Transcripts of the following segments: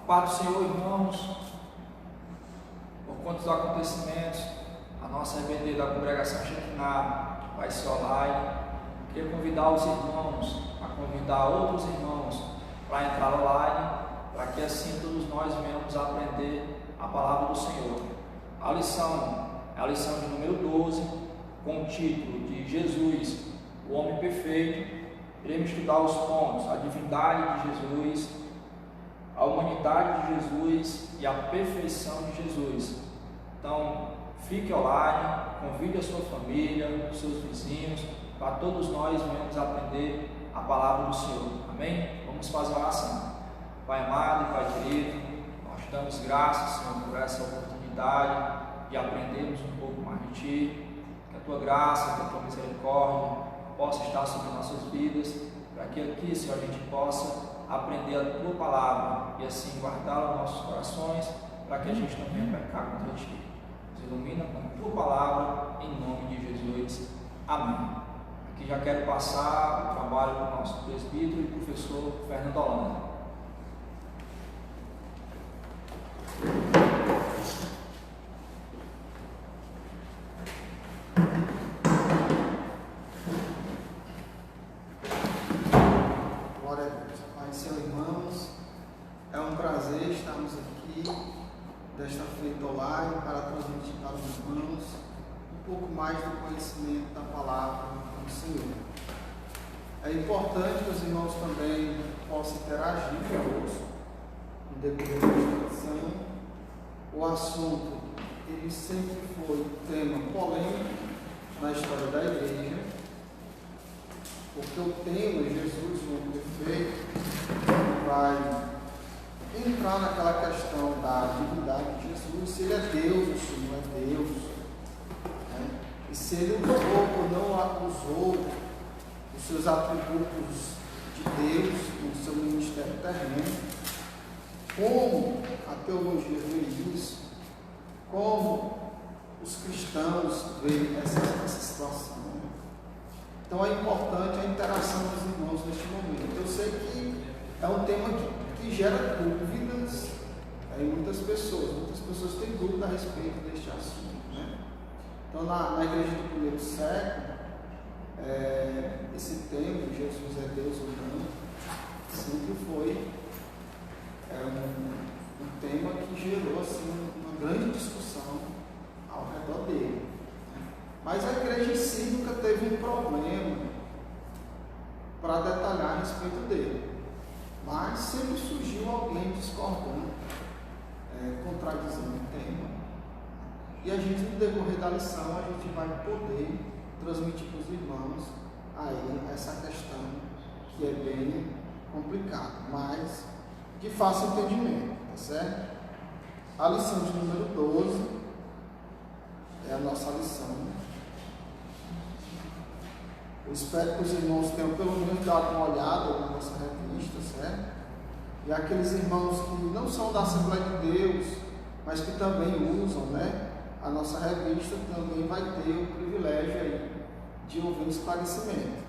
Paz do Senhor, irmãos. Por conta dos acontecimentos, a nossa EBD da congregação Shekinah vai ser online. Queria convidar os irmãos a convidar outros irmãos para entrar online, para que assim todos nós venhamos aprender a palavra do Senhor. A lição é a lição de número 12, com o título de Jesus, o homem perfeito. Iremos estudar os pontos: a divindade de Jesus, a humanidade de Jesus e a perfeição de Jesus. Então, fique online, convide a sua família, os seus vizinhos, para todos nós venhamos aprender a palavra do Senhor. Amém? Vamos fazer uma oração. Pai amado e Pai querido, nós te damos graças, Senhor, por essa oportunidade de aprendermos um pouco mais de Ti. Que a Tua graça, que a Tua misericórdia possa estar sobre nossas vidas, para que aqui, Senhor, a gente possa aprender a Tua palavra e assim guardá-la nos nossos corações, para que a gente não venha pecar contra Ti. Nos ilumina com a Tua palavra, em nome de Jesus. Amém. Aqui já quero passar o trabalho do nosso presbítero e professor Fernando Holanda. Desta feita online para transmitir para os irmãos um pouco mais do conhecimento da palavra do Senhor. É importante que os irmãos também possam interagir conosco no decorrer da exposição. O assunto ele sempre foi tema polêmico na história da igreja, porque o tema Jesus, o homem perfeito, vai entrar naquela questão da divindade de Jesus, se ele é Deus ou se não é Deus, né? E se ele usou ou não usou os seus atributos de Deus no seu ministério terreno, como a teologia vê isso, como os cristãos veem essa situação. Então é importante a interação dos irmãos neste momento. Eu sei que é um tema que gera dúvidas em muitas pessoas têm dúvida a respeito deste assunto, né? Então na igreja do primeiro século, esse tema, Jesus é Deus ou não, sempre foi um tema que gerou assim, uma grande discussão ao redor dele, né? Mas a igreja em si nunca teve um problema para detalhar a respeito dele. Mas sempre surgiu alguém discordando, contradizendo o tema. E a gente, no decorrer da lição, a gente vai poder transmitir para os irmãos aí essa questão que é bem complicada, mas de fácil entendimento, tá certo? A lição de número 12 é a nossa lição. Eu espero que os irmãos tenham pelo menos dado uma olhada na nossa revista, certo? E aqueles irmãos que não são da Assembleia de Deus, mas que também usam, né, a nossa revista, também vai ter o privilégio aí de ouvir um esclarecimento.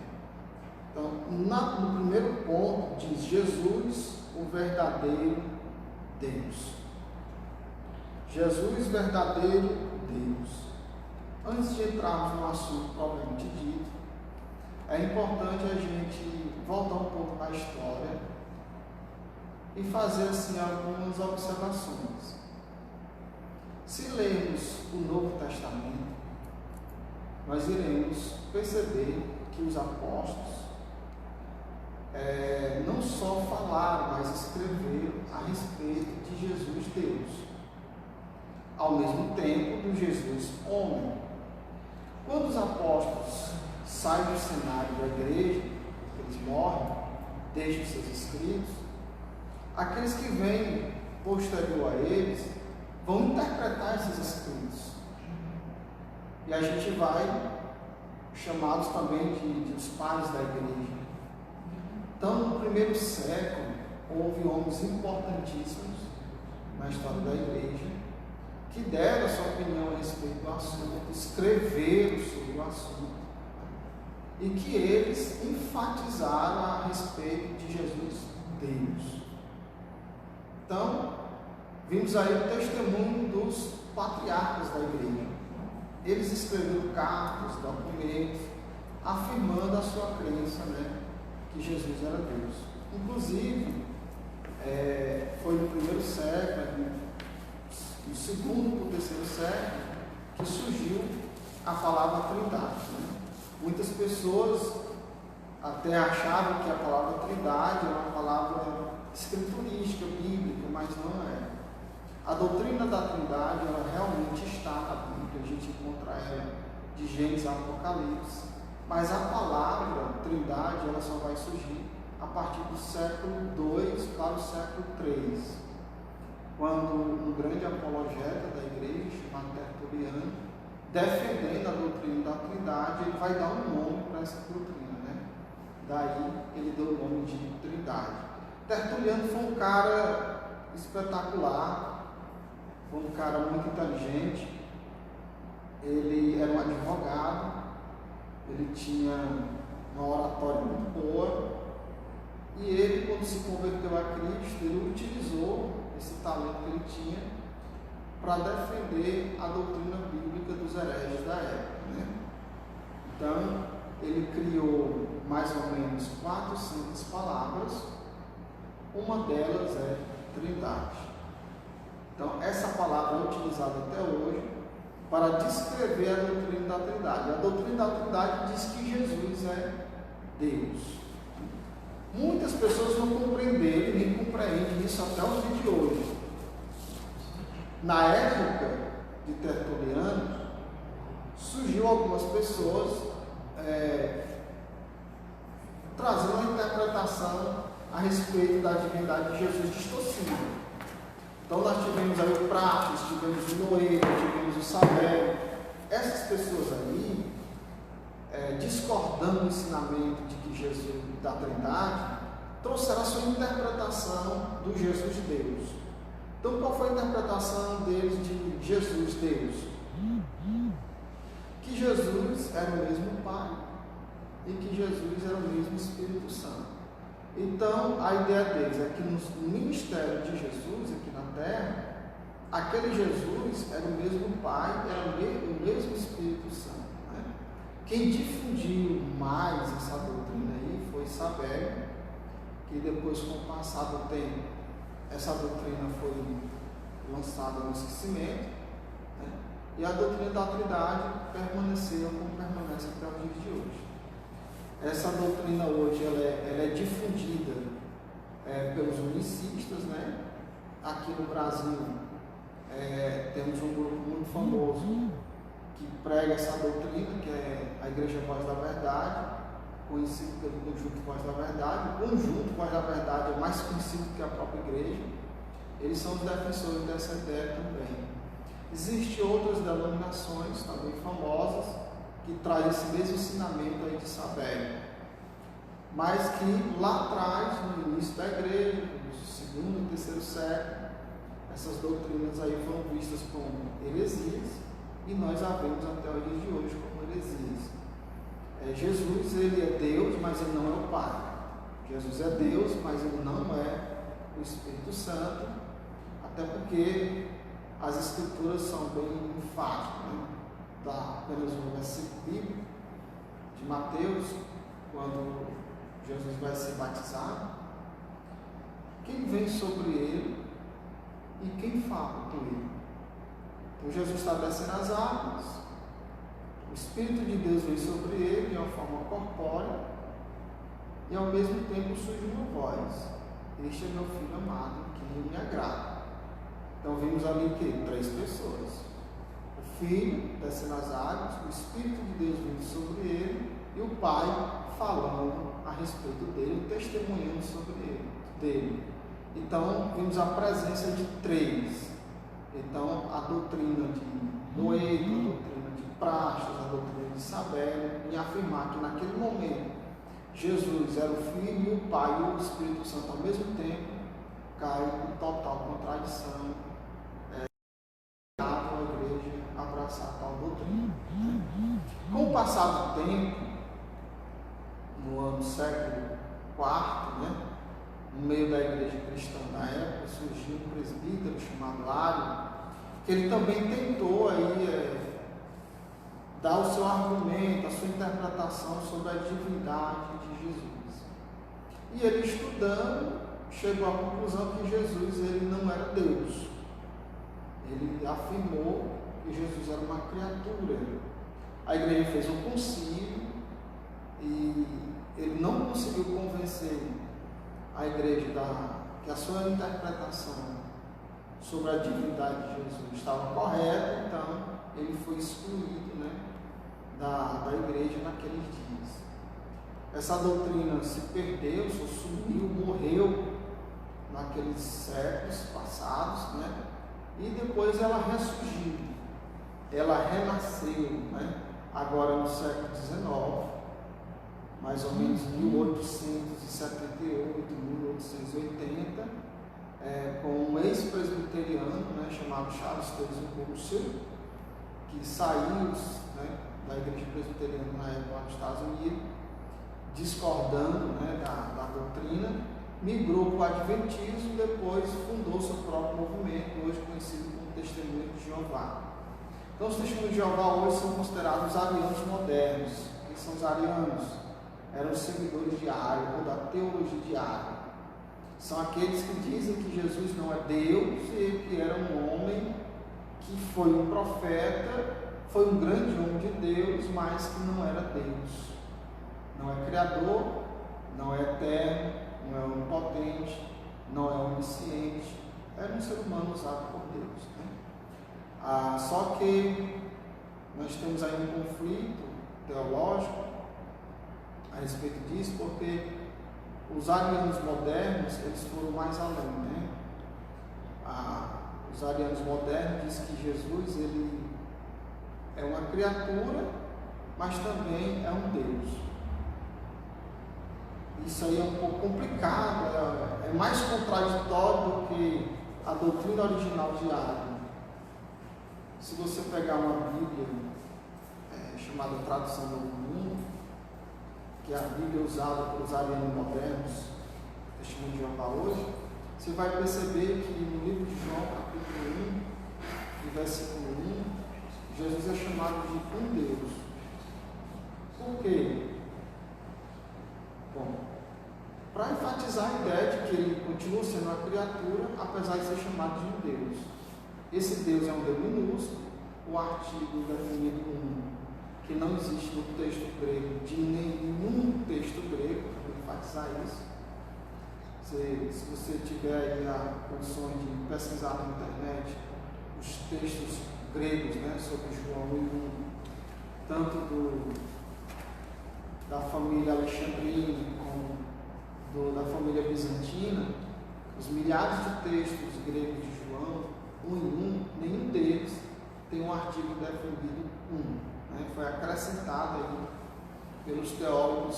Então, no primeiro ponto, diz Jesus, o verdadeiro Deus. Jesus, verdadeiro Deus. Antes de entrarmos no assunto propriamente dito, é importante a gente voltar um pouco na história e fazer assim algumas observações. Se lermos o Novo Testamento, nós iremos perceber que os apóstolos não só falaram, mas escreveram a respeito de Jesus Deus, ao mesmo tempo do Jesus homem. Quando os apóstolos saem do cenário da igreja, eles morrem, deixam seus escritos, aqueles que vêm posterior a eles vão interpretar esses escritos. E a gente vai chamá-los também de os pais da igreja. Então, no primeiro século, houve homens importantíssimos na história da igreja que deram a sua opinião a respeito do assunto, escreveram sobre o assunto, e que eles enfatizaram a respeito de Jesus Deus. Então, vimos aí o testemunho dos patriarcas da igreja. Eles escreveram cartas, documentos, afirmando a sua crença, né, que Jesus era Deus. Inclusive, foi no primeiro século, no segundo para o terceiro século, que surgiu a palavra Trindade. Né? Muitas pessoas até achavam que a palavra Trindade era uma palavra escriturística, bíblica, mas não é. A doutrina da Trindade, ela realmente está na Bíblia, a gente encontra ela de Gênesis a Apocalipse, mas a palavra Trindade, ela só vai surgir a partir do século II para o século III, quando um grande apologeta da igreja, chamado Tertuliano, defendendo a doutrina da Trindade, ele vai dar um nome para essa doutrina, né? Daí ele deu o nome de Trindade. Tertuliano foi um cara espetacular, foi um cara muito inteligente, ele era um advogado, ele tinha uma oratória muito boa, e ele, quando se converteu a Cristo, ele utilizou esse talento que ele tinha para defender a doutrina bíblica dos hereges da época, né? Então, ele criou mais ou menos 400 palavras, uma delas é Trindade. Então, essa palavra é utilizada até hoje para descrever a doutrina da Trindade. A doutrina da Trindade diz que Jesus é Deus. Muitas pessoas não compreenderam nem compreendem isso até os dias de hoje. Na época de Tertuliano, surgiu algumas pessoas trazendo uma interpretação a respeito da divindade de Jesus distorcida. Então nós tivemos aí o Praxeas, tivemos o Noé, tivemos o Sabério. Essas pessoas aí, discordando do ensinamento de que Jesus, da Trindade, trouxeram a sua interpretação do Jesus Deus. Então qual foi a interpretação deles de Jesus Deus? Que Jesus era o mesmo Pai e que Jesus era o mesmo Espírito Santo. Então, a ideia deles é que no ministério de Jesus aqui na Terra, aquele Jesus era o mesmo Pai, era o mesmo Espírito Santo. Né? Quem difundiu mais essa doutrina aí foi Sabério, que depois, com o passar do tempo, essa doutrina foi lançada no esquecimento, né? E a doutrina da Trindade permaneceu como permanece até os dias de hoje. Essa doutrina hoje ela é difundida pelos unicistas, né? Aqui no Brasil temos um grupo muito famoso que prega essa doutrina, que é a Igreja Voz da Verdade, conhecido pelo Conjunto Voz da Verdade. O Conjunto Voz da Verdade é mais conhecido que a própria igreja. Eles são os defensores dessa ideia também. Existem outras denominações também famosas que traz esse mesmo ensinamento aí de Sabério, mas que lá atrás, no início da igreja, no segundo e terceiro século, essas doutrinas aí foram vistas como heresias, e nós a vemos até os dias de hoje como heresias. Jesus, ele é Deus, mas ele não é o Pai. Jesus é Deus, mas ele não é o Espírito Santo, até porque as Escrituras são bem enfáticas, né? Dá apenas um versículo bíblico de Mateus, quando Jesus vai ser batizado, quem vem sobre ele e quem fala por ele. Então Jesus está descendo as águas, o Espírito de Deus vem sobre ele de uma forma corpórea, e ao mesmo tempo surge uma voz: este é meu filho amado, que me agrada. Então vimos ali o quê? 3 pessoas. O Filho descendo as águas, o Espírito de Deus vindo sobre ele e o Pai falando a respeito dele, testemunhando sobre dele. Então, vimos a presença de 3. Então, a doutrina de Noé, a doutrina de Praxeas, a doutrina de Sabério, em afirmar que naquele momento Jesus era o Filho e o Pai e o Espírito Santo ao mesmo tempo, cai em total contradição. A igreja abraçar tal doutrina. Com o passar do tempo, no ano século IV, né, no meio da igreja cristã, cristão da época, surgiu um presbítero chamado Ário, que ele também tentou aí dar o seu argumento, a sua interpretação sobre a divindade de Jesus. E ele, estudando, chegou à conclusão que Jesus ele não era Deus. Ele afirmou que Jesus era uma criatura. A igreja fez um concílio e ele não conseguiu convencer a igreja que a sua interpretação sobre a divindade de Jesus estava correta, então ele foi excluído, né, da igreja naqueles dias. Essa doutrina se perdeu, sumiu, morreu naqueles séculos passados, né, e depois ela ressurgiu, ela renasceu, né, agora no século XIX, mais ou menos 1878, 1880, com um ex-presbiteriano, né, chamado Charles Taze Russell, que saiu, né, da igreja presbiteriana na época lá nos Estados Unidos, discordando, né, da doutrina, migrou para o Adventismo e depois fundou seu próprio movimento, hoje conhecido como Testemunho de Jeová. Então, os Testemunhos de Jeová hoje são considerados os arianos modernos. Quem são os arianos? Eram os seguidores de Ário, ou da teologia de Ário. São aqueles que dizem que Jesus não é Deus e que era um homem que foi um profeta, foi um grande homem de Deus, mas que não era Deus. Não é criador, não é eterno, não é onipotente, não é onisciente. Era um ser humano usado por Deus, né? Só que nós temos aí um conflito teológico a respeito disso, porque os arianos modernos, eles foram mais além, né? Os arianos modernos dizem que Jesus, ele é uma criatura, mas também é um Deus. Isso aí é um pouco complicado, é mais contraditório do que a doutrina original de Ário. Se você pegar uma Bíblia chamada Tradução do Mundo, que é a Bíblia usada pelos arianos modernos, Testemunho de Jeová hoje, você vai perceber que no livro de João, capítulo 1, e versículo 1, Jesus é chamado de um Deus. Por quê? Bom, para enfatizar a ideia de que ele continua sendo uma criatura, apesar de ser chamado de um Deus. Esse Deus é um Deus minúsculo, o artigo definido que não existe no texto grego, de nenhum texto grego, para enfatizar isso. Se você tiver aí a condição de pesquisar na internet os textos gregos, né, sobre João 1, tanto da família alexandrina como da família bizantina, os milhares de textos gregos de João, um em um, nenhum deles tem um artigo definido né, foi acrescentado aí pelos teólogos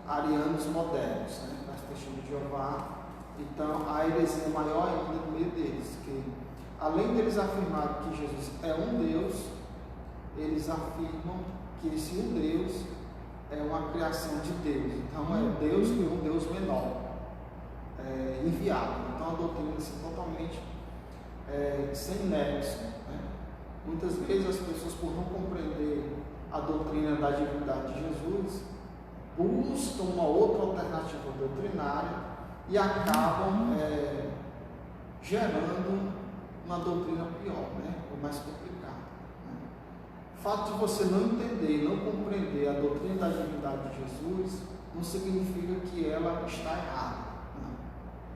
arianos modernos, né, das Testemunhas de Jeová. Então, a heresia maior ainda no meio deles, que além deles afirmarem que Jesus é um Deus, eles afirmam que esse um Deus é uma criação de Deus. Então, é Deus e um Deus menor, enviado. Então, a doutrina é totalmente sem nexo, né? Muitas vezes as pessoas, por não compreender a doutrina da divindade de Jesus, buscam uma outra alternativa doutrinária e acabam gerando uma doutrina pior, né? Ou mais complicada, né? O fato de você não entender, não compreender a doutrina da divindade de Jesus, não significa que ela está errada, né?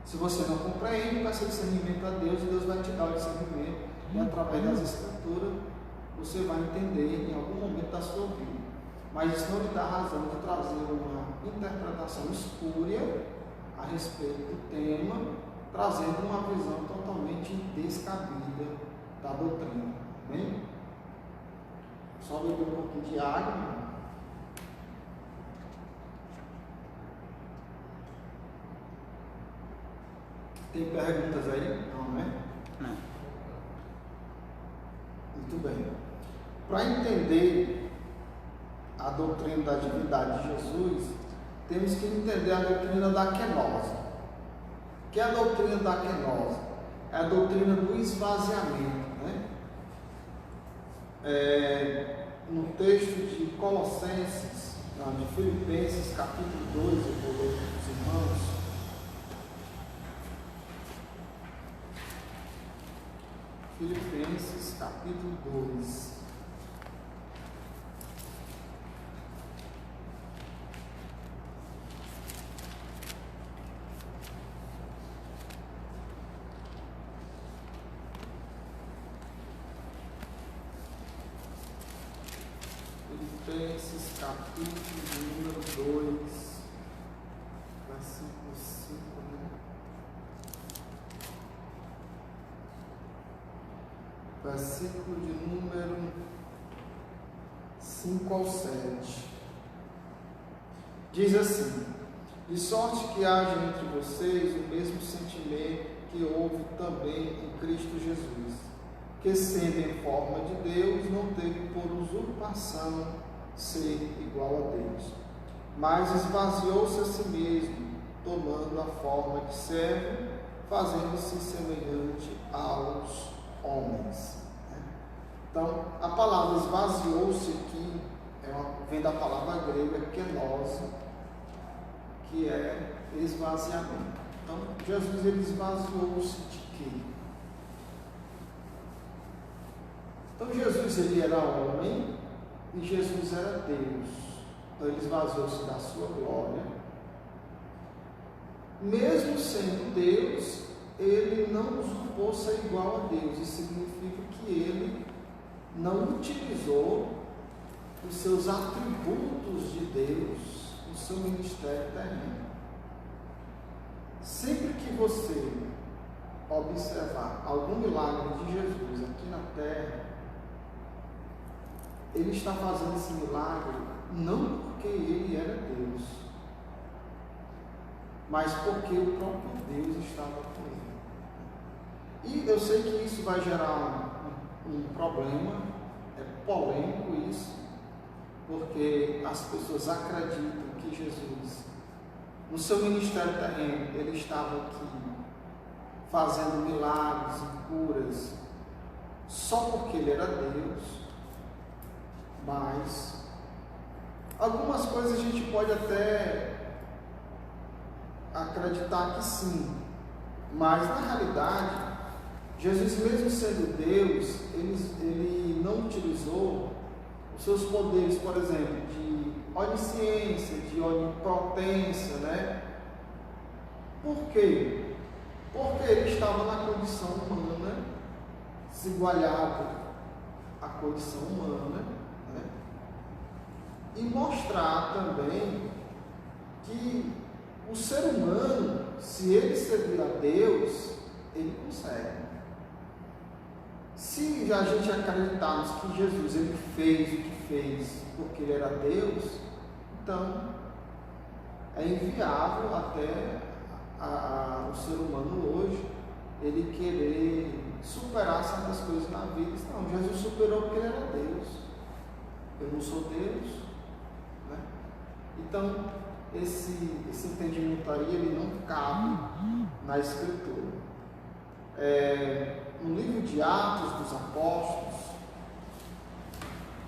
Se você não compreende, vai ser discernimento a Deus e Deus vai te dar o discernimento. E através das escrituras você vai entender em algum momento da sua vida. Mas isso não lhe dá razão de trazer uma interpretação espúria a respeito do tema, trazendo uma visão totalmente descabida da doutrina. Amém? Só beber um pouquinho de água. Tem perguntas aí? Não, né? Não. Muito bem. Para entender a doutrina da divindade de Jesus, temos que entender a doutrina da kenose. que é a doutrina da kenosis? É a doutrina do esvaziamento, né? No texto de Colossenses, não, de Filipenses, capítulo 2, eu vou ler para os irmãos. Filipenses, capítulo 2. Filipenses, capítulo número 2, versículo 5, né? Versículo de número 5 ao 7. Diz assim: de sorte que haja entre vocês o mesmo sentimento que houve também em Cristo Jesus, que sendo em forma de Deus, não teve por usurpação ser igual a Deus, mas esvaziou-se a si mesmo, tomando a forma de servo, fazendo-se semelhante aos homens. Então, a palavra esvaziou-se aqui vem da palavra grega kenosis, que é esvaziamento. Então, Jesus ele esvaziou-se de quê? Então, Jesus ele era homem e Jesus era Deus. Então, ele esvaziou-se da sua glória. Mesmo sendo Deus, ele não usurpou ser igual a Deus. Isso significa que ele não utilizou os seus atributos de Deus no seu ministério terreno. Sempre que você observar algum milagre de Jesus aqui na terra, ele está fazendo esse milagre não porque ele era Deus, mas porque o próprio Deus estava com ele. E eu sei que isso vai gerar um problema, é polêmico isso, porque as pessoas acreditam que Jesus, no seu ministério terreno, ele estava aqui fazendo milagres e curas só porque ele era Deus. Mas algumas coisas a gente pode até acreditar que sim, mas na realidade, Jesus, mesmo sendo Deus, ele não utilizou os seus poderes, por exemplo, de onisciência, de onipotência, né? Por quê? Porque ele estava na condição humana, desigualado à condição humana, né? E mostrar também que o ser humano, se ele servir a Deus, ele consegue. Se a gente acreditarmos que Jesus ele fez o que fez porque ele era Deus, então é inviável até o ser humano hoje ele querer superar certas coisas na vida. Não, Jesus superou porque ele era Deus. Eu não sou Deus, né? Então esse entendimento aí ele não cabe na Escritura. No livro de Atos dos Apóstolos,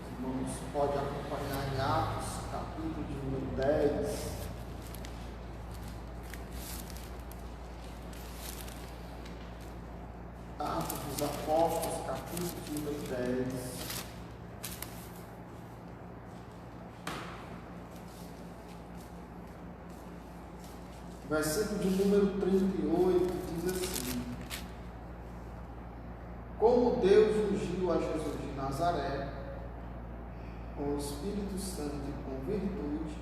os irmãos podem acompanhar em Atos, capítulo de número 10. Atos dos Apóstolos, capítulo de número 10. Versículo de número 38 diz assim: como Deus ungiu a Jesus de Nazaré com o Espírito Santo e com virtude,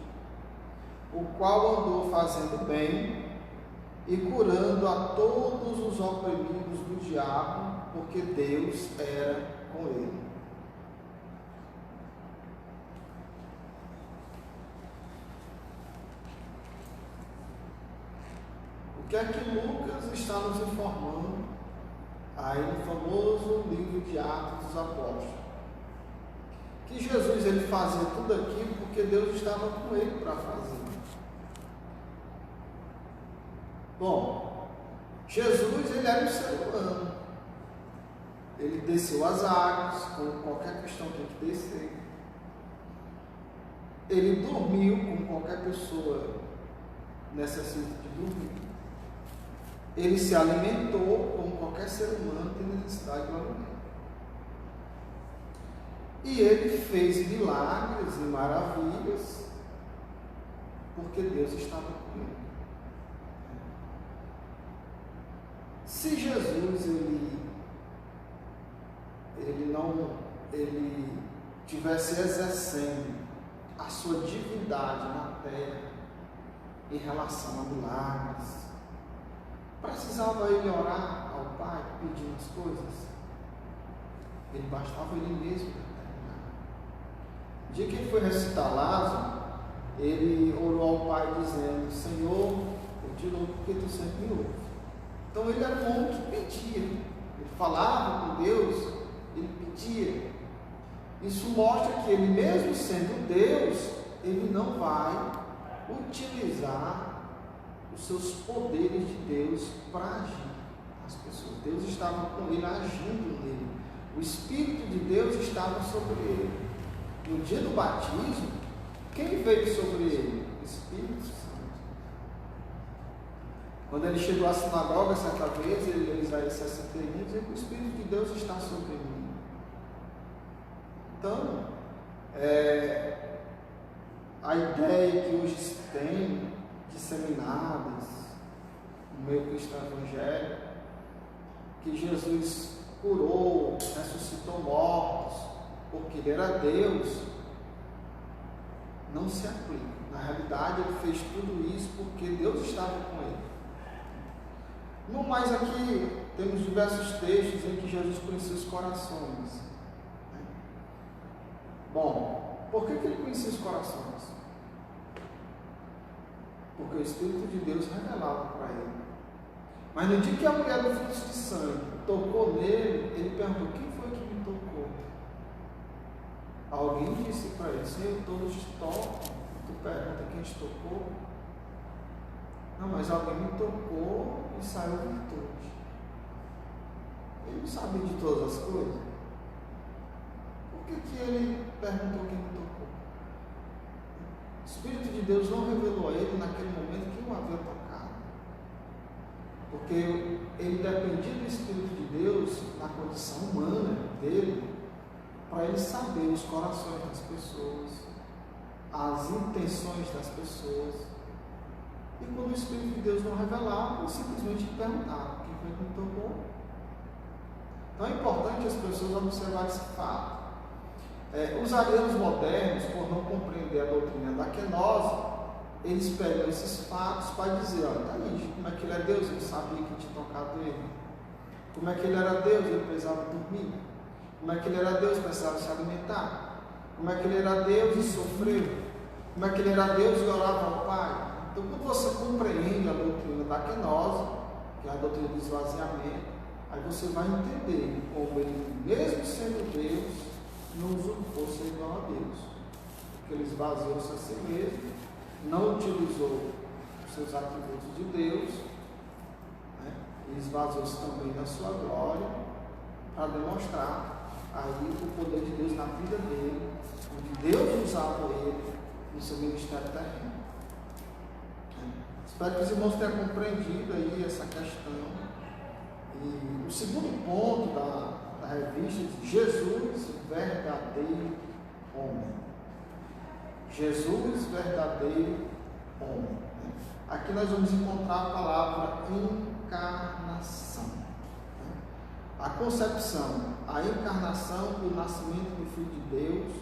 o qual andou fazendo bem e curando a todos os oprimidos do diabo, porque Deus era com ele. O que é que Lucas está nos informando aí no famoso livro de Atos dos Apóstolos? Que Jesus ele fazia tudo aquilo porque Deus estava com ele para fazer. Bom, Jesus, ele era um ser humano. Ele desceu as águas, como qualquer cristão tem que descer. Ele dormiu, como qualquer pessoa necessita de dormir. Ele se alimentou, como qualquer ser humano tem necessidade de alimento. E ele fez milagres e maravilhas, porque Deus estava com ele. Se Jesus ele tivesse exercendo a sua divindade na terra em relação a milagres, precisava ele orar ao Pai pedindo as coisas? Ele bastava ele mesmo determinar. No dia que ele foi ressuscitar Lázaro, ele orou ao Pai dizendo: Senhor, eu te louvo porque tu sempre me ouves. Então ele era um homem que pedia, ele falava com Deus, ele pedia. Isso mostra que ele, mesmo sendo Deus, ele não vai utilizar os seus poderes de Deus para agir nas pessoas. Deus estava com ele, agindo nele. O Espírito de Deus estava sobre ele. No dia do batismo, quem veio sobre ele? O Espírito Santo. Quando ele chegou à sinagoga certa vez, ele leu Isaías 61, dizia que o Espírito de Deus está sobre mim. Então, a ideia que hoje se tem, disseminadas no meio cristão evangélico, que Jesus curou, ressuscitou mortos, porque ele era Deus, não se aplica. Na realidade, ele fez tudo isso porque Deus estava com ele. No mais, aqui temos diversos textos em que Jesus conhecia os corações. Bom, por que ele conhecia os corações? Porque o Espírito de Deus revelava para ele. Mas no dia que a mulher do fluxo de sangue tocou nele, ele perguntou: quem foi que me tocou? Alguém disse para ele: Senhor, todos te tocam. Tu pergunta quem te tocou? Não, mas alguém me tocou e saiu virtude. Ele não sabia de todas as coisas. Por que ele perguntou quem me tocou? O Espírito de Deus não revelou a ele naquele momento quem o havia tocado. Porque ele dependia do Espírito de Deus na condição humana dele, para ele saber os corações das pessoas, as intenções das pessoas. E quando o Espírito de Deus não revelava, ele simplesmente perguntava: quem foi que me tocou? Então é importante as pessoas observarem esse fato. Os arianos modernos, por não compreender a doutrina da quenose, eles pegam esses fatos para dizer: olha, tá aí, como é que ele é Deus, ele sabia que tinha tocado ele. Como é que ele era Deus, ele precisava dormir. Como é que ele era Deus, precisava se alimentar. Como é que ele era Deus e sofreu. Como é que ele era Deus e orava ao Pai. Então, quando você compreende a doutrina da quenose, que é a doutrina do esvaziamento, aí você vai entender como ele, mesmo sendo Deus, não usurpou ser igual a Deus, porque ele esvaziou-se a si mesmo, não utilizou os seus atributos de Deus, né? E esvaziou-se também da sua glória, para demonstrar aí o poder de Deus na vida dele, onde Deus usava ele no seu ministério terreno. Espero que os irmãos tenham compreendido aí essa questão. E o segundo ponto da revista diz: Jesus, verdadeiro homem. Jesus, verdadeiro homem. Aqui nós vamos encontrar a palavra encarnação. A concepção, a encarnação do nascimento do Filho de Deus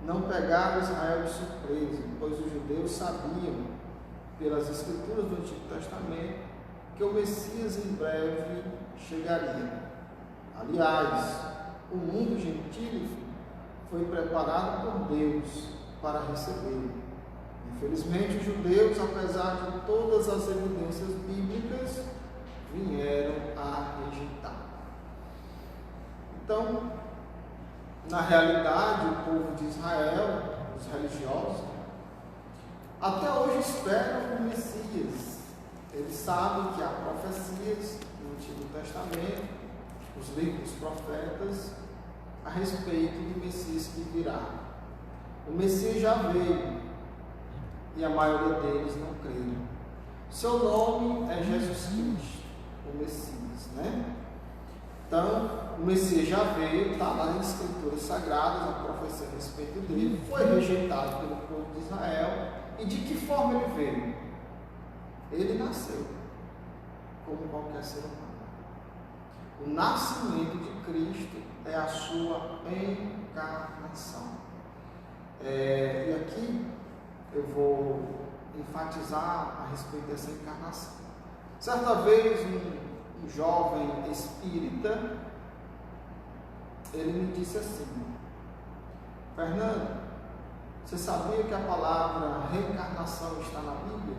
não pegava Israel de surpresa, pois os judeus sabiam, pelas Escrituras do Antigo Testamento, que o Messias em breve chegaria. Aliás, o mundo gentil foi preparado por Deus para recebê-lo. Infelizmente, os judeus, apesar de todas as evidências bíblicas, vieram a rejeitar. Então, na realidade, o povo de Israel, os religiosos, até hoje esperam o Messias, Eles sabem que há profecias no Antigo Testamento, os livros dos profetas, a respeito do Messias que virá. O Messias já veio e a maioria deles não creram. Seu nome é Jesus Cristo, o Messias, né? Então, o Messias já veio, está lá nas Escrituras Sagradas, a profecia a respeito dele, foi rejeitado pelo povo de Israel. E de que forma ele veio? Ele nasceu, como qualquer ser humano. O nascimento de Cristo é a sua encarnação. E aqui eu vou enfatizar a respeito dessa encarnação. Certa vez, um jovem espírita, ele me disse assim: Fernando, você sabia que a palavra reencarnação está na Bíblia?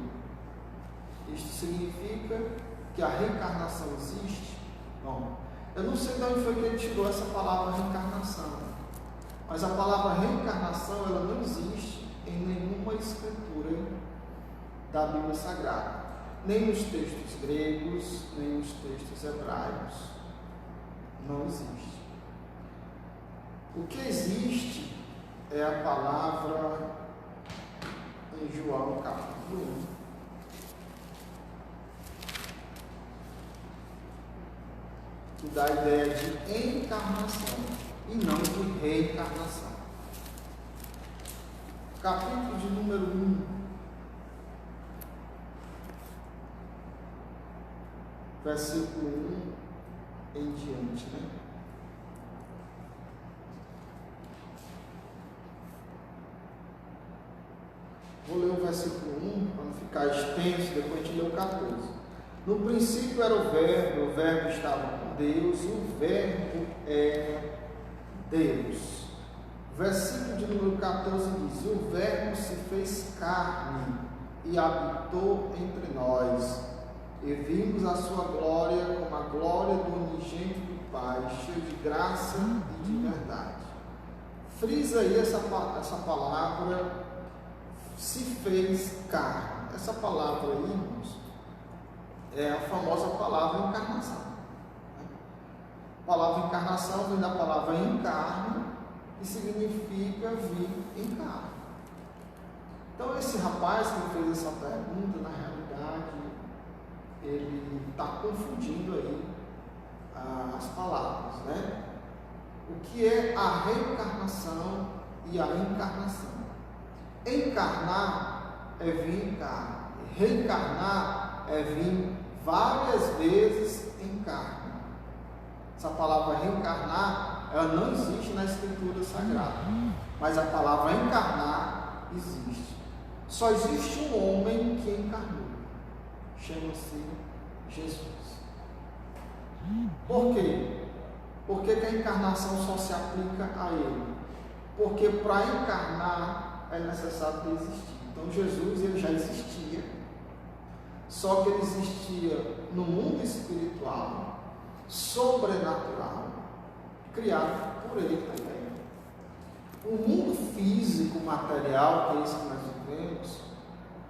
Isto significa que a reencarnação existe? Bom, eu não sei de onde foi que ele tirou essa palavra reencarnação, mas a palavra reencarnação ela não existe em nenhuma escritura da Bíblia Sagrada, nem nos textos gregos, nem nos textos hebraicos. Não existe. O que existe é a palavra em João capítulo 1. Que dá a ideia de encarnação e não de reencarnação. Capítulo de número 1. Versículo 1 em diante, né? Vou ler o versículo 1 para não ficar extenso, depois a gente lê o 14. No princípio era o verbo estava com Deus, e o verbo é Deus. Versículo de número 14 diz: o verbo se fez carne e habitou entre nós, e vimos a sua glória como a glória do unigênito do Pai, cheio de graça e de verdade. Frisa aí essa palavra, se fez carne. Essa palavra aí, irmãos, é a famosa palavra encarnação. A palavra encarnação vem da palavra encarne, que significa vir em carne. Então, esse rapaz que fez essa pergunta, na realidade, ele está confundindo aí as palavras, né? O que é a reencarnação e a encarnação? Encarnar é vir em carne, reencarnar é vir várias vezes em carne. Essa palavra reencarnar, ela não existe na Escritura Sagrada, mas a palavra encarnar existe. Só existe um homem que encarnou, chama-se Jesus. Por quê? Por que a encarnação só se aplica a ele? Porque para encarnar é necessário que existir. Então Jesus ele já existia, só que ele existia no mundo espiritual, sobrenatural, criado por ele também. O mundo físico, material, que é isso que nós vivemos,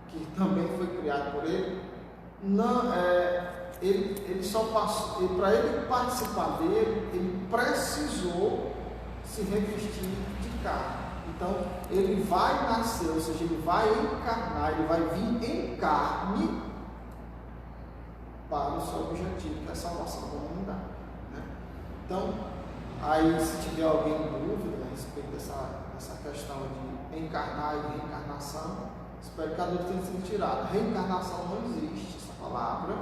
que também foi criado por ele, não ele só passou, para ele participar dele, ele precisou se revestir de carne. Então, ele vai nascer, ou seja, ele vai encarnar, ele vai vir em carne para o seu objetivo, que é a salvação da humanidade, né? Então, aí se tiver alguém em dúvida a respeito dessa questão de encarnar e reencarnação, espero que a dúvida tenha sido tirada. Reencarnação não existe, essa palavra.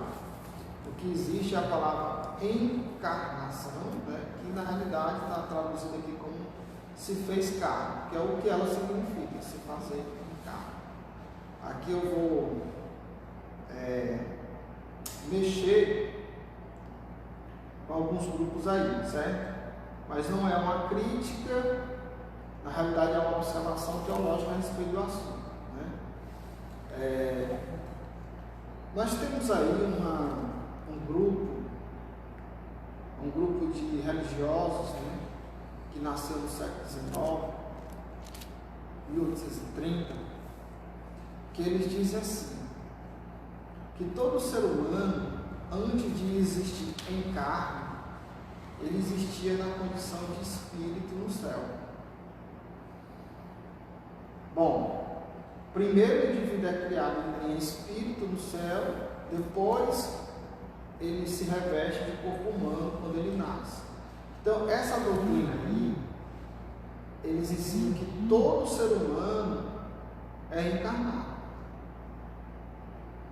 O que existe é a palavra encarnação, né? Que na realidade está traduzida aqui como se fez carne, que é o que ela significa, se fazer em carne. Aqui eu vou mexer com alguns grupos aí, certo? Mas não é uma crítica, na realidade é uma observação teológica a respeito do assunto, né? Nós temos aí um grupo de religiosos, né, que nasceu no século XIX, 1830, que eles dizem assim, que todo ser humano, antes de existir em carne, ele existia na condição de espírito no céu. Bom, primeiro o indivíduo é criado em espírito no céu, depois ele se reveste de corpo humano quando ele nasce. Então, essa doutrina aí, eles ensinam que todo ser humano é encarnado.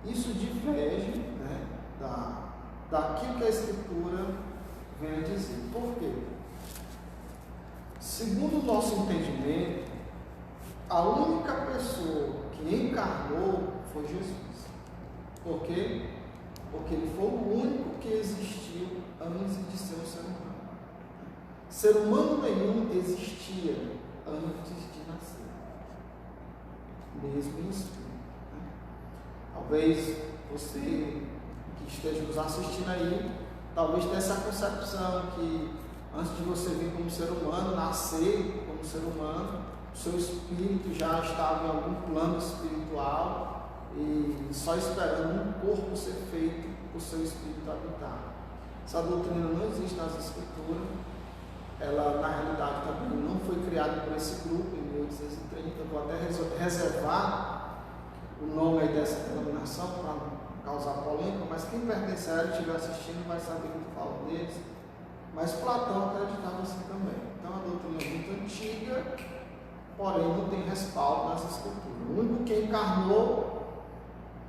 Isso diverge, né, daquilo que a Escritura vem a dizer. Por quê? Segundo o nosso entendimento, a única pessoa que encarnou foi Jesus. Por quê? Porque ele foi o único que existiu antes de ser um ser humano. Ser humano nenhum existia antes de nascer, mesmo em espírito. Talvez você que esteja nos assistindo aí, talvez tenha essa concepção que antes de você vir como ser humano, nascer como ser humano, o seu espírito já estava em algum plano espiritual e só esperando um corpo ser feito para o seu espírito habitar. Essa doutrina não existe nas Escrituras. Ela, na realidade, também não foi criada por esse grupo em 1830. Eu vou até reservar o nome aí dessa denominação para causar polêmica, mas quem pertence a ela e estiver assistindo vai saber que eu falo deles. Mas Platão acreditava assim também. Então, a doutrina é muito antiga, porém não tem respaldo nas Escrituras. O único que encarnou,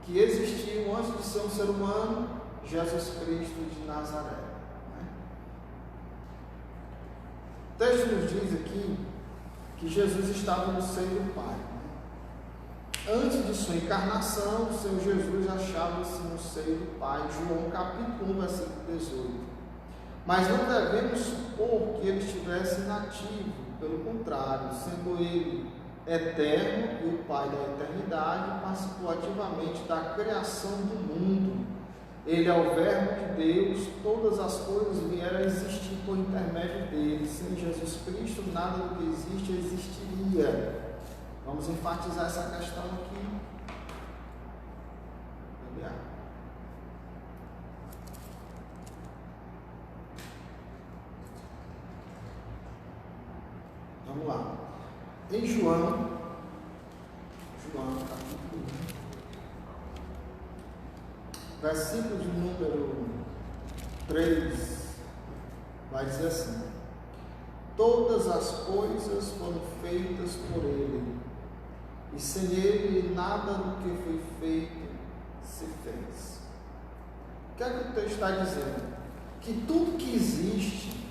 que existiu antes de ser um ser humano, Jesus Cristo de Nazaré. O texto nos diz aqui que Jesus estava no seio do Pai. Antes de sua encarnação, o Senhor Jesus achava-se no seio do Pai. João capítulo 1, versículo 18. Mas não devemos supor que ele estivesse inativo, pelo contrário, sendo ele eterno e o Pai da eternidade, participou ativamente da criação do mundo. Ele é o Verbo de Deus, todas as coisas vieram a existir por intermédio dele. Sem Jesus Cristo, nada do que existe existiria. Vamos enfatizar essa questão aqui. Vamos lá. Em João capítulo 1, versículo de número 3, vai dizer assim: todas as coisas foram feitas por ele, e sem ele nada do que foi feito se fez. O que é que o texto está dizendo? Que tudo que existe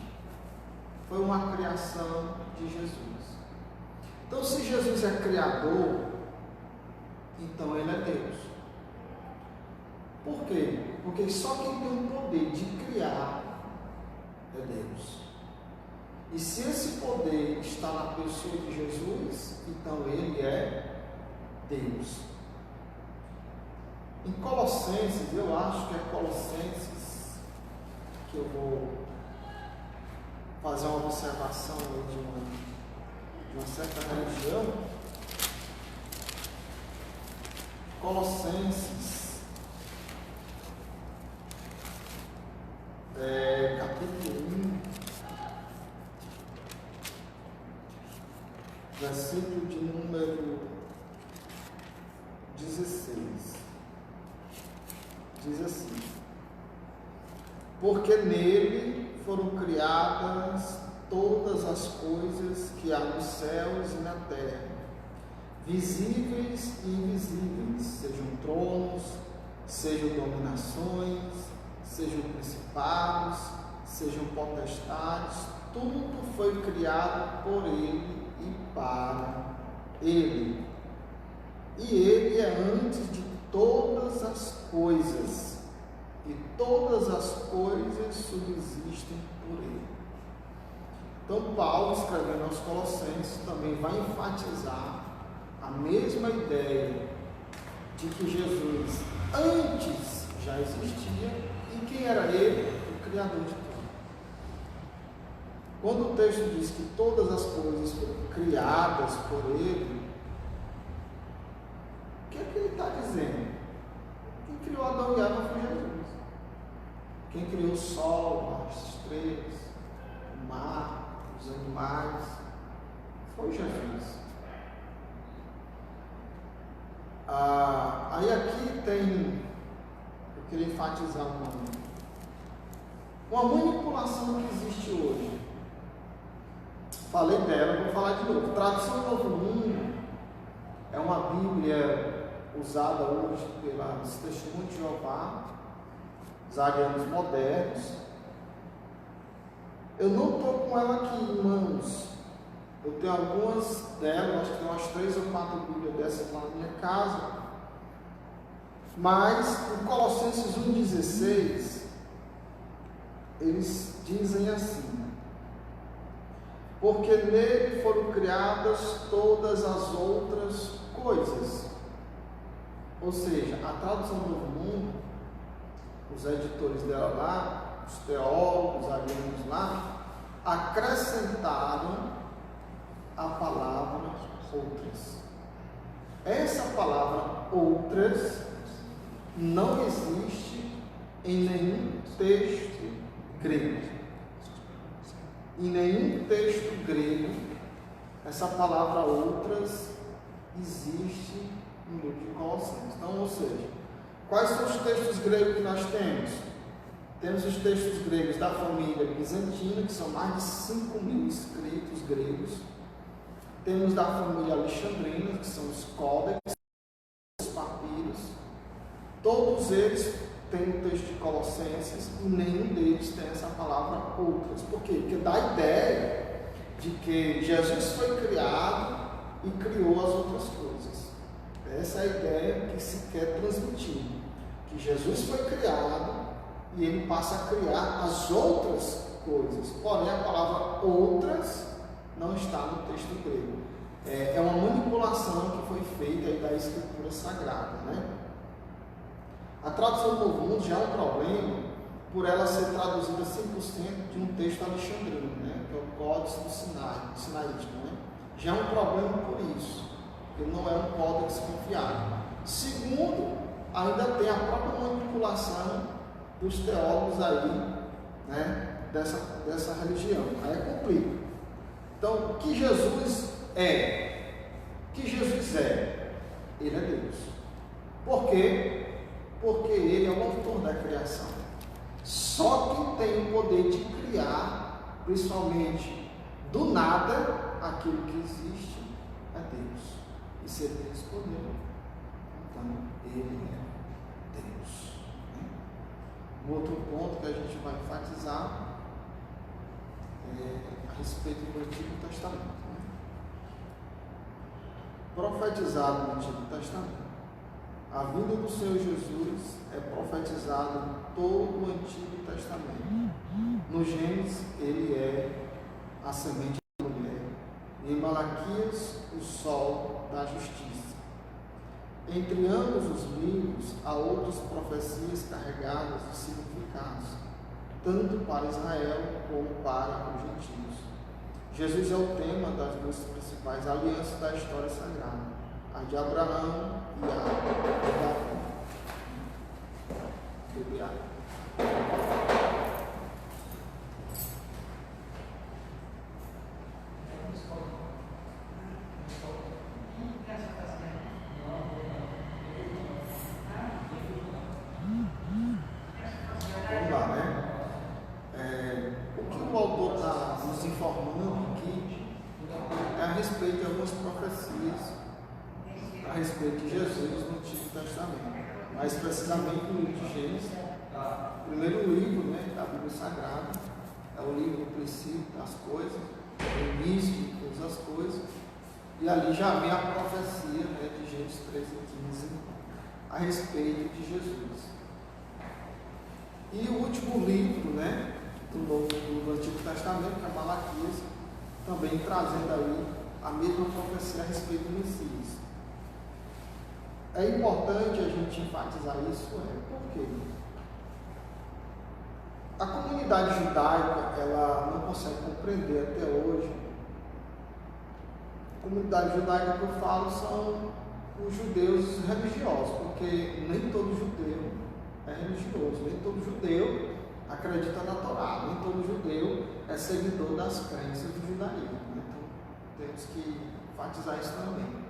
foi uma criação de Jesus. Então, se Jesus é criador, então ele é Deus. Por quê? Porque só quem tem o poder de criar é Deus. E se esse poder está na pessoa de Jesus, então ele é Deus. Em Colossenses, eu acho que é Colossenses que eu vou fazer uma observação de uma certa religião. Colossenses, capítulo 1, versículo de número 16. Diz assim: porque nele foram criadas todas as coisas que há nos céus e na terra, visíveis e invisíveis, sejam tronos, sejam dominações, sejam principados, sejam potestades, tudo foi criado por ele e para ele. E ele é antes de todas as coisas, e todas as coisas subsistem por ele. Então, Paulo, escrevendo aos Colossenses, também vai enfatizar a mesma ideia de que Jesus antes já existia. E quem era ele? O Criador de tudo. Quando o texto diz que todas as coisas foram criadas por ele, o que é que ele está dizendo? Quem criou Adão sol, as estrelas, o mar, os animais. Foi Jesus. Aí aqui tem, eu queria enfatizar uma manipulação que existe hoje. Falei dela, vou falar de novo. Tradução Novo Mundo é uma Bíblia usada hoje pelos Testemunhos de Jeová, os arianos modernos. Eu não estou com ela aqui em mãos. Eu tenho algumas delas, acho que tem umas 3 ou 4 Bíblias dessas lá na minha casa. Mas em Colossenses 1,16, eles dizem assim: porque nele foram criadas todas as outras coisas. Ou seja, a tradução do Novo Mundo, os editores dela lá, os teólogos, os arianos lá, acrescentaram a palavra outras. Essa palavra outras não existe em nenhum texto grego. Em nenhum texto grego essa palavra outras existe no livro de Colossenses. Então, ou seja, quais são os textos gregos que nós temos? Temos os textos gregos da família bizantina, que são mais de 5.000 escritos gregos. Temos da família alexandrina, que são os códex, os papiros. Todos eles têm o texto de Colossenses e nenhum deles tem essa palavra outras. Por quê? Porque dá a ideia de que Jesus foi criado e criou as outras coisas. Essa é a ideia que se quer transmitir. Que Jesus foi criado e ele passa a criar as outras coisas. Porém, a palavra outras não está no texto grego. É uma manipulação que foi feita aí da Escritura Sagrada, né? A tradução do Novo Mundo já é um problema por ela ser traduzida 100% de um texto alexandrino, né? Que é o Códice do Sinaísmo, né? Já é um problema por isso, porque não é um códex confiável. Segundo, ainda tem a própria manipulação dos teólogos aí, né? Dessa religião. Aí complica. Então, o que Jesus é? O que Jesus é? Ele é Deus. Por quê? Porque ele é o autor da criação. Só quem tem o poder de criar, principalmente do nada, aquilo que existe, é Deus. E se ele escolheu, então ele é Deus. Um outro ponto que a gente vai enfatizar é a respeito do Antigo Testamento. Profetizado no Antigo Testamento. A vinda do Senhor Jesus é profetizado em todo o Antigo Testamento. No Gênesis, ele é a semente da mulher. Em Malaquias, o sol da justiça. Entre ambos os livros, há outras profecias carregadas de significados, tanto para Israel como para os gentios. Jesus é o tema das duas principais alianças da história sagrada, a de Abraão e a de Davi. Obrigado. Vamos lá, né? O que o autor está nos informando aqui é a respeito de algumas profecias a respeito de Jesus no Antigo Testamento, mais precisamente no livro de Gênesis, o primeiro livro, né, da Bíblia Sagrada. É o livro do princípio das coisas, o início de todas as coisas, e ali já vem a profecia, né, de Gênesis 13:15 a respeito de Jesus. E o último livro, né, do Antigo Testamento, que é Malaquias, também trazendo aí a mesma profecia a respeito do Messias. É importante a gente enfatizar isso, por quê? A comunidade judaica, ela não consegue compreender até hoje. A comunidade judaica que eu falo são os judeus religiosos, porque nem todo judeu é religioso, nem todo judeu acredita na Torá. Nem todo judeu é seguidor das crenças do judaísmo. Né? Então, temos que enfatizar isso também.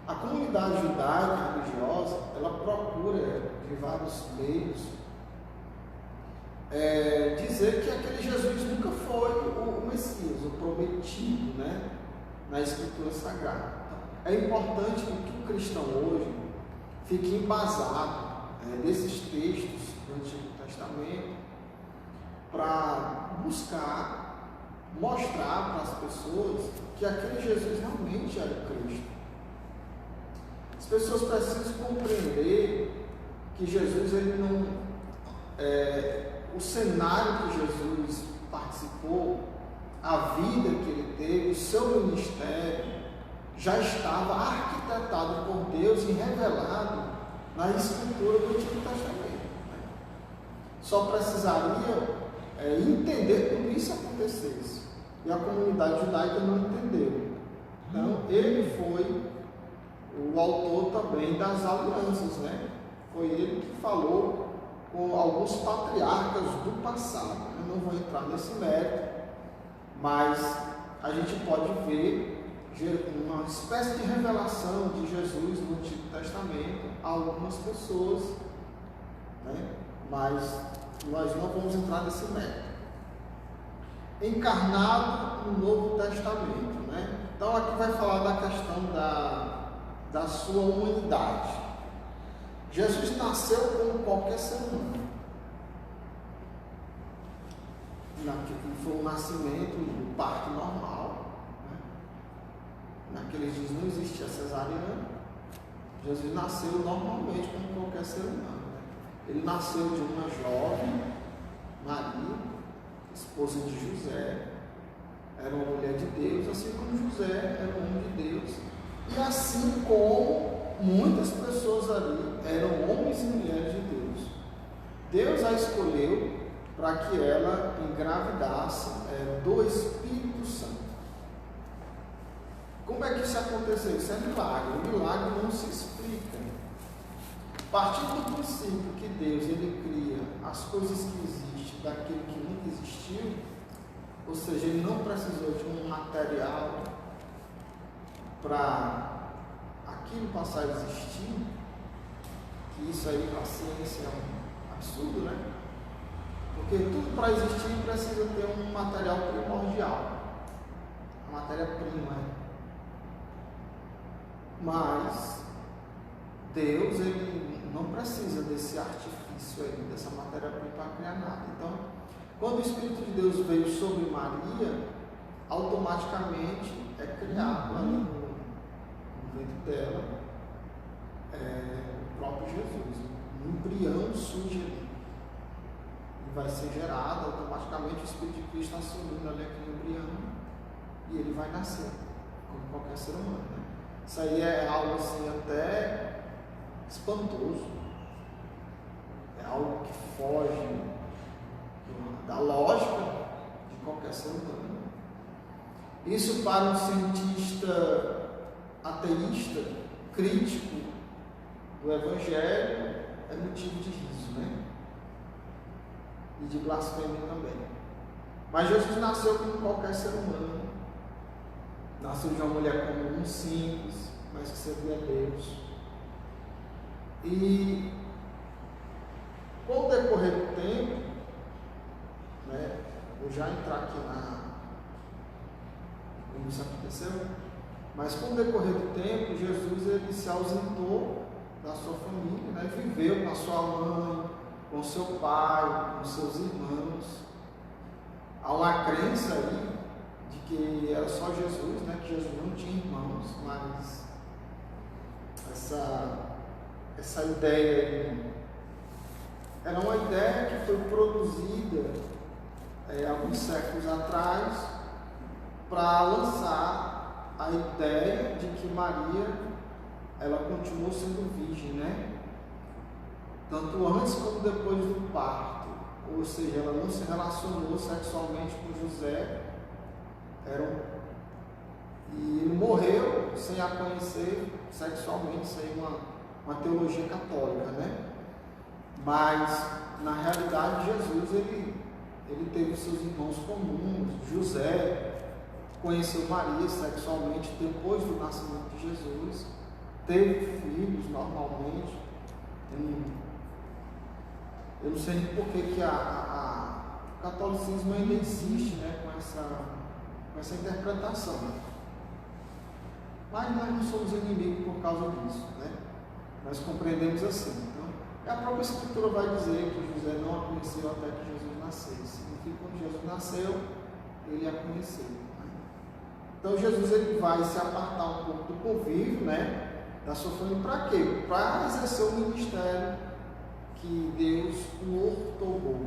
A comunidade judaica religiosa, ela procura, de vários meios, dizer que aquele Jesus nunca foi o Messias, o prometido, né, na Escritura Sagrada. Então, é importante que o cristão hoje fique embasado desses textos do Antigo Testamento para buscar mostrar para as pessoas que aquele Jesus realmente era o Cristo. As pessoas precisam compreender que Jesus, ele não, o cenário que Jesus participou, a vida que ele teve, o seu ministério, já estava arquitetado por Deus e revelado na Escritura do Antigo Testamento. Só precisaria entender como isso acontecesse. E a comunidade judaica não entendeu. Então, ele foi o autor também das alianças, né? Foi ele que falou com alguns patriarcas do passado. Eu não vou entrar nesse mérito, mas a gente pode ver uma espécie de revelação de Jesus no Antigo Testamento a algumas pessoas, né? Mas nós não vamos entrar nesse mérito. Encarnado no Novo Testamento, né? Então aqui vai falar da questão da sua humanidade. Jesus nasceu como qualquer ser humano. Foi um nascimento do parto normal. Né? Naqueles dias não existia cesariana. Jesus nasceu normalmente como qualquer ser humano. Né? Ele nasceu de uma jovem, Maria, esposa de José. Era uma mulher de Deus, assim como José era um homem de Deus. E assim como muitas pessoas ali eram homens e mulheres de Deus. Deus a escolheu para que ela engravidasse do Espírito Santo. Como é que isso aconteceu? Isso é milagre. O milagre não se explica. Partindo do princípio que Deus ele cria as coisas que existem daquilo que nunca existiu, ou seja, ele não precisou de um material para aquilo passar a existir, que isso aí para a ciência é um absurdo, né? Porque tudo para existir precisa ter um material primordial, a matéria-prima. Mas Deus ele não precisa desse artifício aí, dessa matéria-prima para criar nada. Então, quando o Espírito de Deus veio sobre Maria, automaticamente é criado ali no ventre dela o próprio Jesus. Um embrião surge ali e vai ser gerado automaticamente. O Espírito de Cristo assumindo ali aquele embrião e ele vai nascer como qualquer ser humano. Né? Isso aí é algo assim até espantoso, é algo que foge da lógica de qualquer ser humano. Isso para um cientista ateísta, crítico do Evangelho, é motivo de riso, né? E de blasfêmia também. Mas Jesus nasceu como qualquer ser humano. Nasceu de uma mulher comum, simples, mas que servia a Deus. E com o decorrer do tempo, né, vou já entrar aqui como isso aconteceu, mas com o decorrer do tempo, Jesus ele se ausentou da sua família, né, viveu com a sua mãe, com seu pai, com seus irmãos. Há uma crença aí de que era só Jesus, né, que Jesus não tinha irmãos, mas essa ideia aí era uma ideia que foi produzida alguns séculos atrás para lançar a ideia de que Maria ela continuou sendo virgem, né? Tanto antes como depois do parto, ou seja, ela não se relacionou sexualmente com José, e ele morreu sem a conhecer sexualmente, sem uma teologia católica, né? Mas, na realidade, Jesus, ele teve os seus irmãos comuns. José conheceu Maria sexualmente depois do nascimento de Jesus, teve filhos normalmente. Eu não sei nem por que o catolicismo ainda insiste, né, com essa interpretação. Mas nós não somos inimigos por causa disso, né? Nós compreendemos assim. Então, a própria Escritura vai dizer que José não a conheceu até que Jesus nascesse. Significa que quando Jesus nasceu, ele a conheceu. Né? Então, Jesus ele vai se apartar um pouco do convívio, né, da sua família. Para quê? Para exercer o ministério que Deus o ortogou.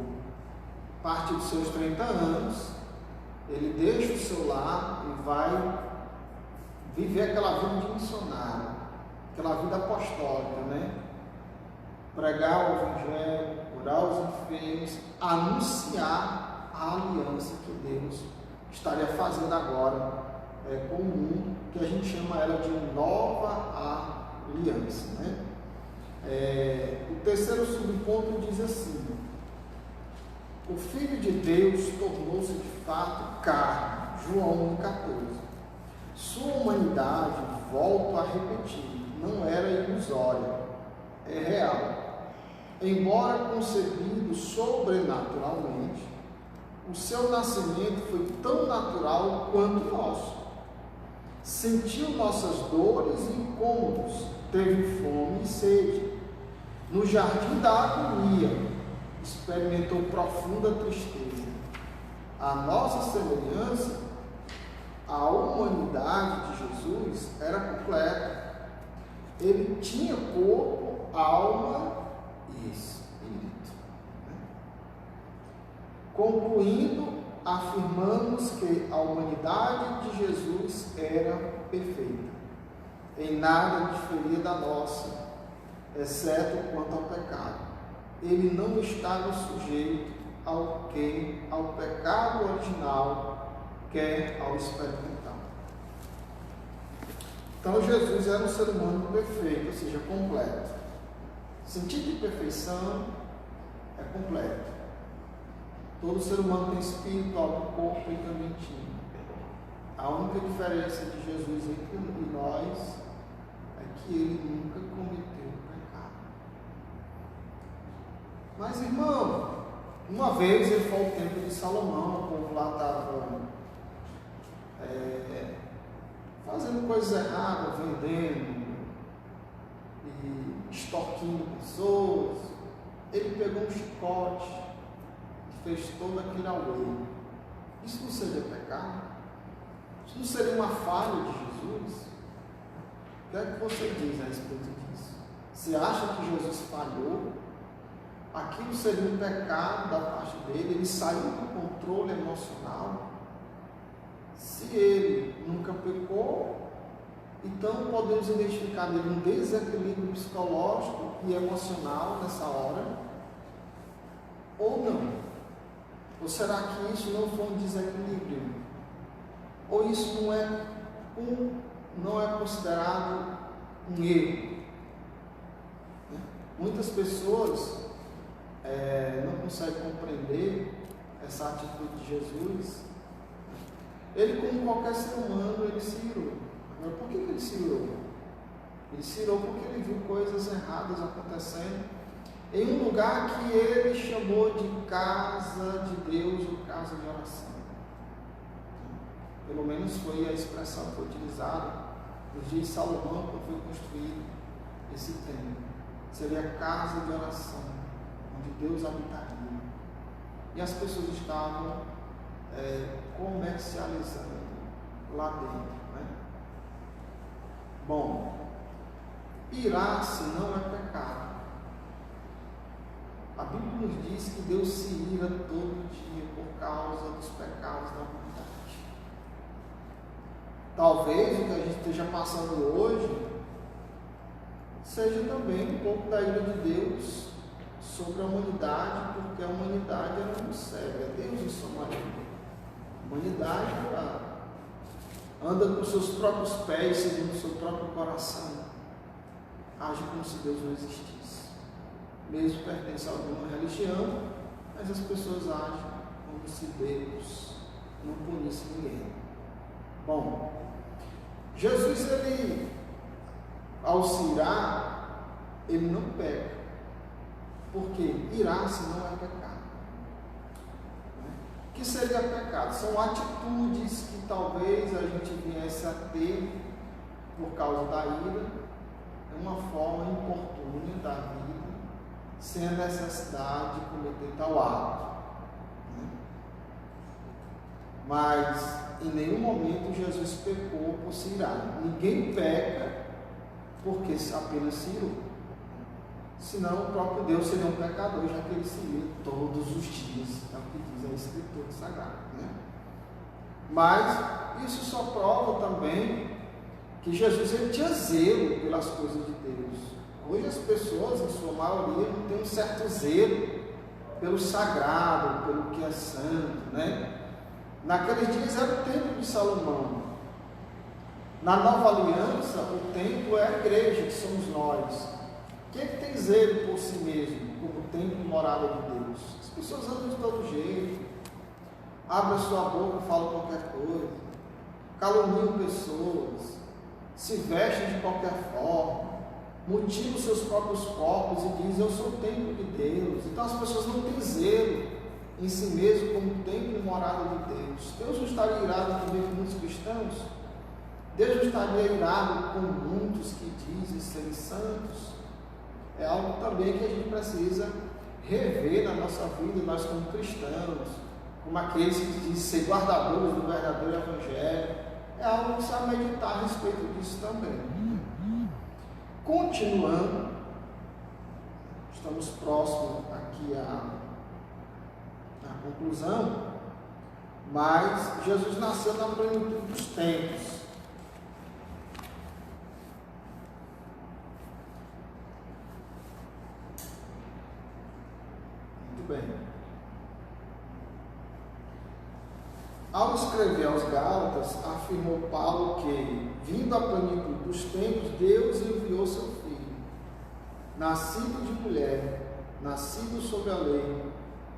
A partir dos seus 30 anos, ele deixa o seu lar e vai viver aquela vida de missionário, aquela vida apostólica, né? Pregar o Evangelho, curar os enfermos, anunciar a aliança que Deus estaria fazendo agora com o mundo, que a gente chama ela de nova aliança, né? O terceiro subponto diz assim: o Filho de Deus tornou-se de fato carne, João 1,14. Sua humanidade, volto a repetir, não era ilusória, é real. Embora concebido sobrenaturalmente, o seu nascimento foi tão natural quanto o nosso. Sentiu nossas dores e incômodos, teve fome e sede. No jardim da agonia, experimentou profunda tristeza. A nossa semelhança, a humanidade de Jesus era completa. Ele tinha corpo, alma e espírito. Concluindo, afirmamos que a humanidade de Jesus era perfeita. Em nada diferia da nossa, exceto quanto ao pecado. Ele não estava sujeito ao pecado original, quer ao experimental. Então Jesus era um ser humano perfeito, ou seja, completo. O sentido de perfeição é completo. Todo ser humano tem espírito, alma, corpo e também tinha. A única diferença de Jesus entre nós é que ele nunca cometeu pecado. Mas, irmão, uma vez ele foi ao templo de Salomão, o povo lá estava fazendo coisas erradas, vendendo e extorquindo pessoas. Ele pegou um chicote e fez todo aquele auê. Isso não seria pecado? Isso não seria uma falha de Jesus? O que é que você diz a respeito disso? Você acha que Jesus falhou? Aquilo seria um pecado da parte dele? Ele saiu do controle emocional? Se ele nunca pecou, então podemos identificar nele um desequilíbrio psicológico e emocional nessa hora, ou não? Ou será que isso não foi um desequilíbrio? Ou isso não é considerado um erro? Muitas pessoas não conseguem compreender essa atitude de Jesus. Ele, como qualquer ser humano, ele se irou. Agora, por que ele se irou? Ele se irou porque ele viu coisas erradas acontecendo em um lugar que ele chamou de casa de Deus ou casa de oração. Pelo menos foi a expressão que foi utilizada nos dias de Salomão, quando foi construído esse templo. Seria a casa de oração, onde Deus habitaria. E as pessoas estavam comercializando lá dentro, né? Bom, irar-se não é pecado. A Bíblia nos diz que Deus se ira todo dia por causa dos pecados da humanidade. Talvez o que a gente esteja passando hoje seja também um pouco da ira de Deus sobre a humanidade, porque a humanidade ela não serve a Deus em sua maioria. A humanidade anda com seus próprios pés, segundo o seu próprio coração, age como se Deus não existisse. mesmo pertence a alguma religião, mas as pessoas agem como se Deus não punisse ninguém. Bom, Jesus, ele, ao se irar, ele não peca, porque irar-se não é pecado. O que seria pecado? São atitudes que talvez a gente viesse a ter por causa da ira, é uma forma importuna da vida, sem a necessidade de cometer tal ato. Mas em nenhum momento Jesus pecou por se irar. Ninguém peca porque apenas se irou. Senão o próprio Deus seria um pecador, já que ele se ira todos os dias, é o que diz a Escritura Sagrada. Mas isso só prova também que Jesus ele tinha zelo pelas coisas de Deus. Hoje as pessoas, em sua maioria, não têm um certo zelo pelo sagrado, pelo que é santo, Naqueles dias era o templo de Salomão. Na nova aliança, o templo é a igreja, que somos nós. Quem tem zelo por si mesmo, como templo e morada de Deus? As pessoas andam de todo jeito, abrem a sua boca e falam qualquer coisa, caluniam pessoas, se vestem de qualquer forma, mutilam seus próprios corpos e dizem: eu sou o templo de Deus. Então as pessoas não têm zelo em si mesmo como templo e morada de Deus. Deus não estaria irado também com muitos cristãos? Deus não estaria irado com muitos que dizem serem santos? É algo também que a gente precisa rever na nossa vida, nós como cristãos, como aqueles que dizem ser guardadores do verdadeiro Evangelho. É algo que precisa meditar a respeito disso também. Continuando, estamos próximos aqui à conclusão, mas Jesus nasceu na plenitude dos tempos. Muito bem. Ao escrever aos Gálatas, afirmou Paulo que, vindo à plenitude dos tempos, Deus enviou seu Filho, nascido de mulher, nascido sob a lei,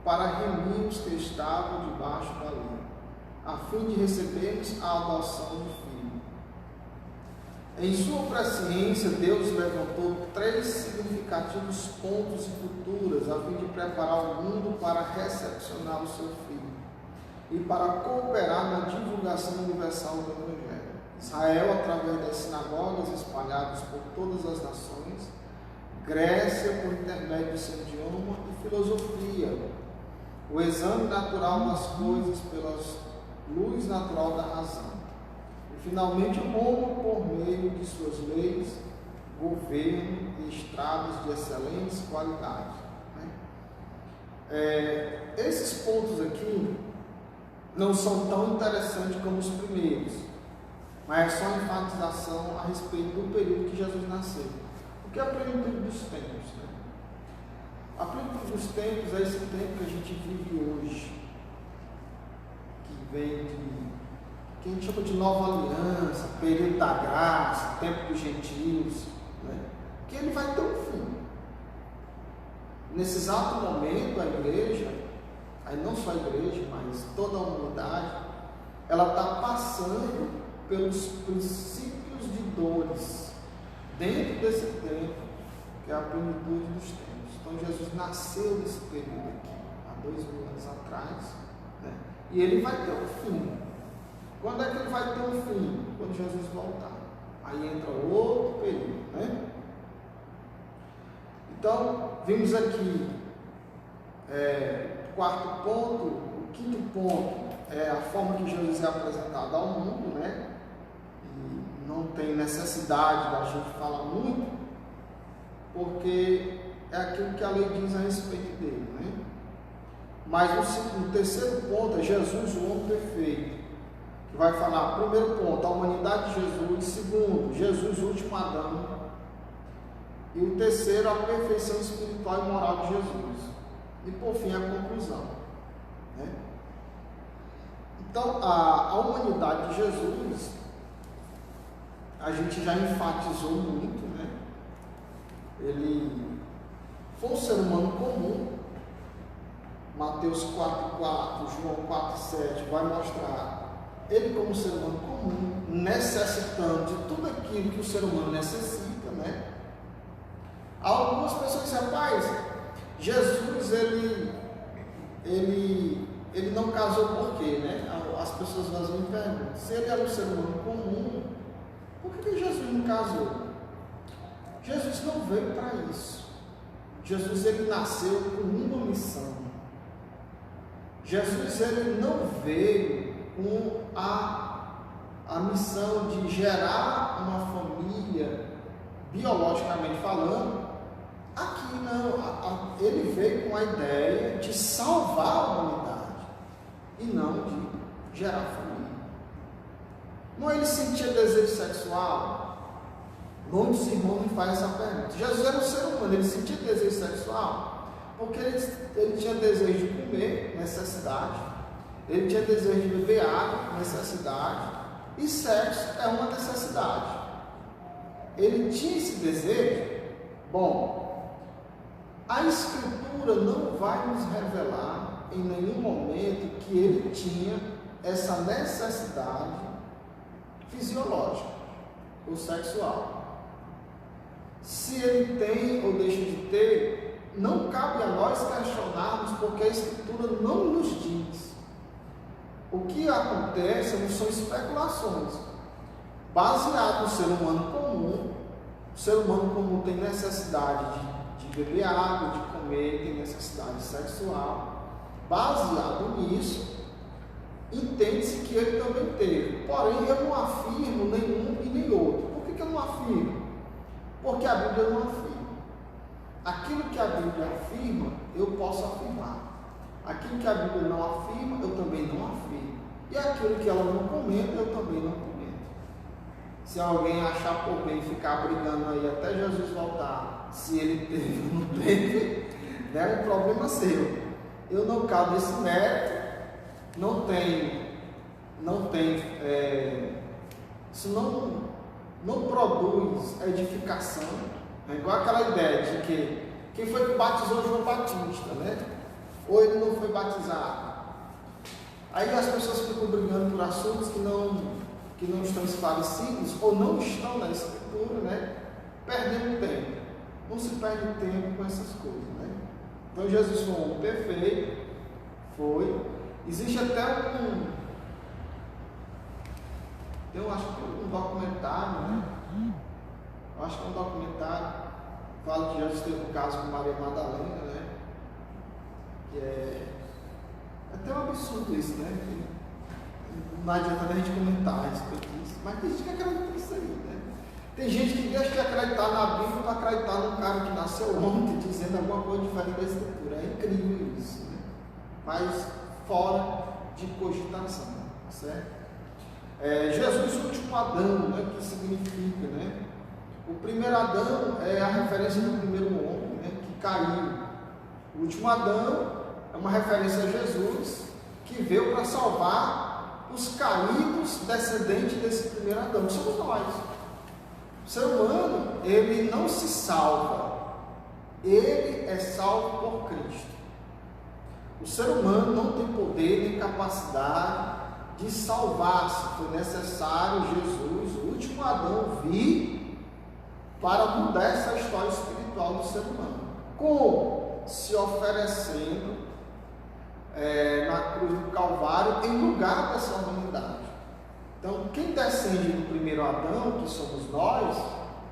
para remir os que estavam debaixo da lei, a fim de recebermos a adoção de filho. Em sua presciência, Deus levantou 3 significativos pontos e culturas a fim de preparar o mundo para recepcionar o seu Filho e para cooperar na divulgação universal do Evangelho. Israel, através das sinagogas espalhadas por todas as nações, Grécia, por intermédio de seu idioma e filosofia, o exame natural das coisas pela luz natural da razão. E, finalmente, Roma, por meio de suas leis, governo e estradas de excelentes qualidades. Esses pontos aqui não são tão interessantes como os primeiros, mas é só enfatização a respeito do período que Jesus nasceu. O que é a plenitude dos tempos? A plenitude dos tempos é esse tempo que a gente vive hoje, que vem que a gente chama de nova aliança, período da graça, tempo dos gentios, que ele vai ter um fim. Nesse exato momento, a igreja, aí não só a igreja, mas toda a humanidade, ela está passando pelos princípios de dores dentro desse tempo, que é a plenitude dos tempos. Então Jesus nasceu nesse período aqui, há 2000 anos atrás, e ele vai ter um fim. Quando é que ele vai ter um fim? Quando Jesus voltar. Aí entra outro período, Então, vimos aqui quarto ponto. O quinto ponto é a forma que Jesus é apresentado ao mundo, E não tem necessidade da gente falar muito, porque é aquilo que a lei diz a respeito dele, Mas o terceiro ponto é Jesus, o homem perfeito, que vai falar, primeiro ponto, a humanidade de Jesus, segundo, Jesus, o último Adão, e o terceiro, a perfeição espiritual e moral de Jesus, e por fim a conclusão, Então, a humanidade de Jesus, a gente já enfatizou muito, Ele foi um ser humano comum. Mateus 4,4, João 4,7 vai mostrar ele como um ser humano comum, necessitando de tudo aquilo que o ser humano necessita, né? Algumas pessoas dizem, rapaz, Jesus, ele não casou por quê, né? As pessoas às vezes me perguntam, se ele era um ser humano comum, por que Jesus não casou? Jesus não veio para isso. Jesus, ele nasceu com uma missão. Jesus, ele não veio com a missão de gerar uma família, biologicamente falando. Aqui não, ele veio com a ideia de salvar a humanidade e não de gerar família. Não ele sentia desejo sexual? Muitos irmãos me fazem essa pergunta. Jesus era um ser humano, ele sentia desejo sexual? Porque ele tinha desejo de comer, necessidade. Ele tinha desejo de beber água, necessidade. E sexo é uma necessidade. Ele tinha esse desejo? Bom, a Escritura não vai nos revelar em nenhum momento que ele tinha essa necessidade fisiológica ou sexual. Se ele tem ou deixa de ter, não cabe a nós questionarmos, porque a Escritura não nos diz. O que acontece são especulações, baseadas no ser humano comum. O ser humano comum tem necessidade de beber água, de comer, tem necessidade sexual. Baseado nisso, entende-se que ele também teve. Porém, eu não afirmo nenhum e nem outro. Por que eu não afirmo? Porque a Bíblia não afirma. Aquilo que a Bíblia afirma, eu posso afirmar. Aquilo que a Bíblia não afirma, eu também não afirmo. E aquilo que ela não comenta, eu também não comento. Se alguém achar por bem ficar brigando aí até Jesus voltar, se ele teve ou não teve, é um problema seu. Eu não cabo esse mérito, isso não produz edificação. É igual aquela ideia de que quem foi que batizou João Batista, né? Ou ele não foi batizado. Aí as pessoas ficam brigando por assuntos que não estão esclarecidos ou não estão na Escritura, né? Perdendo tempo. Não se perde tempo com essas coisas, né? Então Jesus foi um homem perfeito, existe até acho que um documentário, né? Eu acho que é um documentário, fala que Jesus teve um caso com Maria Madalena, né? Que é até um absurdo isso, né? Não adianta a gente comentar a respeito disso, mas tem gente que acredita nisso aí, né? Tem gente que deixa de acreditar na Bíblia para acreditar num cara que nasceu ontem dizendo alguma coisa diferente da Escritura. É incrível isso, né? Mas fora de cogitação, certo? Jesus, o último Adão, né? Que significa, né? O primeiro Adão é a referência do primeiro homem, né, que caiu. O último Adão é uma referência a Jesus, que veio para salvar os caídos descendentes desse primeiro Adão, que somos nós. O ser humano, ele não se salva, ele é salvo por Cristo. O ser humano não tem poder nem capacidade de salvar-se. Foi necessário Jesus, o último Adão, vir para mudar essa história espiritual do ser humano. Como? Se oferecendo na cruz do Calvário em lugar dessa humanidade. Então, quem descende do primeiro Adão, que somos nós,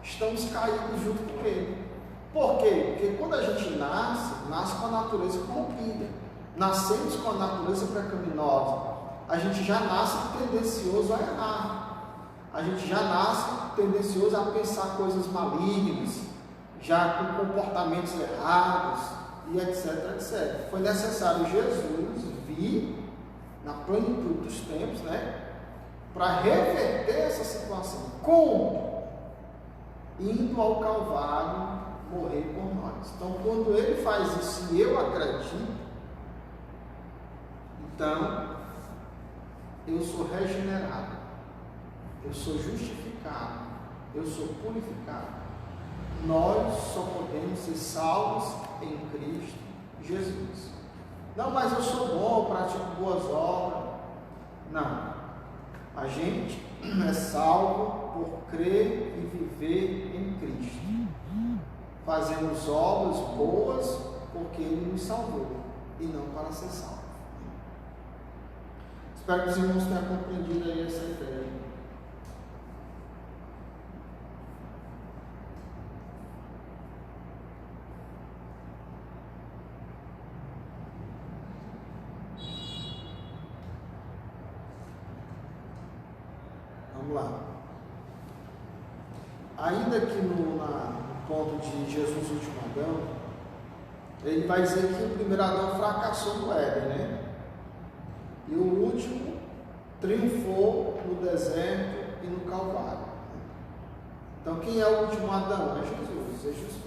estamos caídos junto com ele. Por quê? Porque quando a gente nasce com a natureza corrompida. Nascemos com a natureza pecaminosa. A gente já nasce tendencioso a errar. A gente já nasce tendencioso a pensar coisas malignas, já com comportamentos errados, e etc, etc. Foi necessário Jesus vir na plenitude dos tempos, né, para reverter essa situação. Como? Indo ao Calvário morrer por nós. Então, quando ele faz isso e eu acredito, então eu sou regenerado, eu sou justificado, eu sou purificado. nós só podemos ser salvos em Cristo Jesus. Não, mas eu sou bom, pratico boas obras. Não. A gente é salvo por crer e viver em Cristo. Fazemos obras boas porque Ele nos salvou e não para ser salvo. Espero que os irmãos tenham compreendido aí essa ideia. Vamos lá. Ainda que no ponto de Jesus, o último Adão, ele vai dizer que o primeiro Adão fracassou no Éden, né? E o último triunfou no deserto e no Calvário. Então, quem é o último Adão? É Jesus. Jesus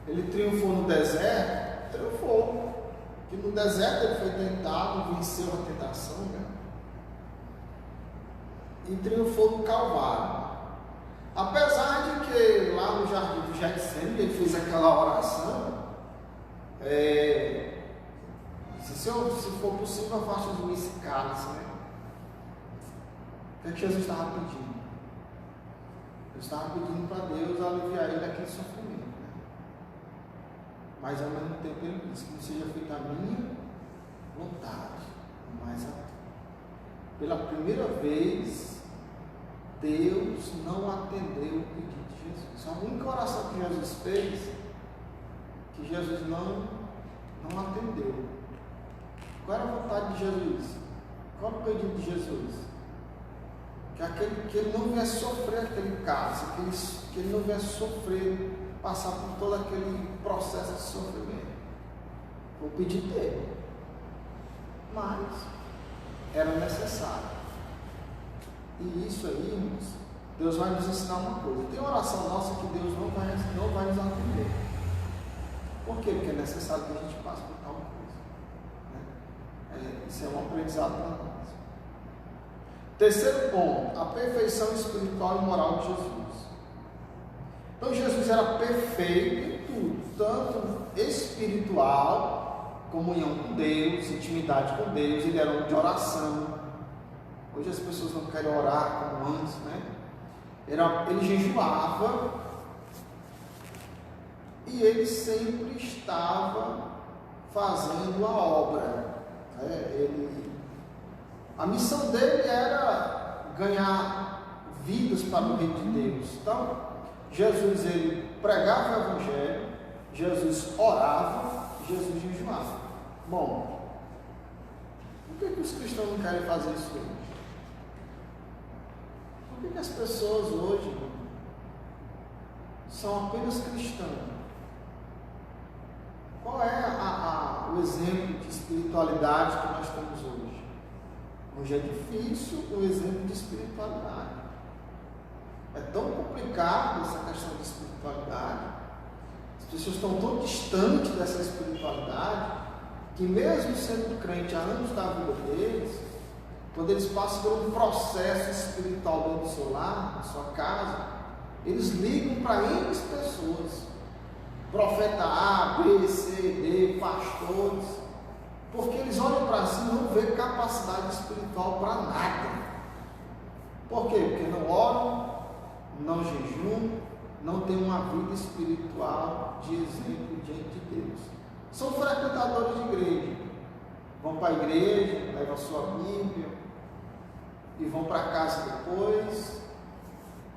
ele triunfou no deserto, triunfou. Que no deserto ele foi tentado, venceu a tentação, né? E triunfou no Calvário. Apesar de que lá no jardim do Getsemane ele fez aquela oração, se for possível, afaste de mim esse cálice, né? O que Jesus estava pedindo? Ele estava pedindo para Deus aliviar ele daquele sofrimento, né? Mas ao mesmo tempo ele disse que não seja feita a minha vontade, mas a tua. Pela primeira vez, Deus não atendeu o pedido de Jesus. A única oração que Jesus fez, que Jesus não atendeu. Qual era a vontade de Jesus? Qual era o pedido de Jesus? Que ele não viesse sofrer aquele cálice, que ele não viesse sofrer, passar por todo aquele processo de sofrimento. Foi o pedido dele. Mas era necessário. E isso aí, irmãos, Deus vai nos ensinar uma coisa. Tem oração nossa que Deus não vai nos atender. Por quê? Porque é necessário que a gente passe por tal coisa, né? Isso é um aprendizado para nós. Terceiro ponto, a perfeição espiritual e moral de Jesus. Então Jesus era perfeito em tudo, tanto espiritual, comunhão com Deus, intimidade com Deus, ele era um de oração. Hoje as pessoas não querem orar como antes, né? Ele jejuava e ele sempre estava fazendo a obra. A missão dele era ganhar vidas para o reino de Deus. Então, Jesus ele pregava o Evangelho, Jesus orava, Jesus jejuava. Bom, por que os cristãos não querem fazer isso hoje? Por que as pessoas hoje são apenas cristãs? Qual é o exemplo de espiritualidade que nós temos hoje? Hoje é difícil o exemplo de espiritualidade. É tão complicado essa questão de espiritualidade. As pessoas estão tão distantes dessa espiritualidade que mesmo sendo crente há anos da vida deles, quando eles passam por um processo espiritual dentro do seu lar, na sua casa, eles ligam para N pessoas, profeta A, B, C, D, pastores, porque eles olham para si e não vê capacidade espiritual para nada. Por quê? Porque não oram, não jejuam, não tem uma vida espiritual de exemplo diante de Deus. São frequentadores de igreja, vão para a igreja, levam a sua Bíblia e vão para casa depois,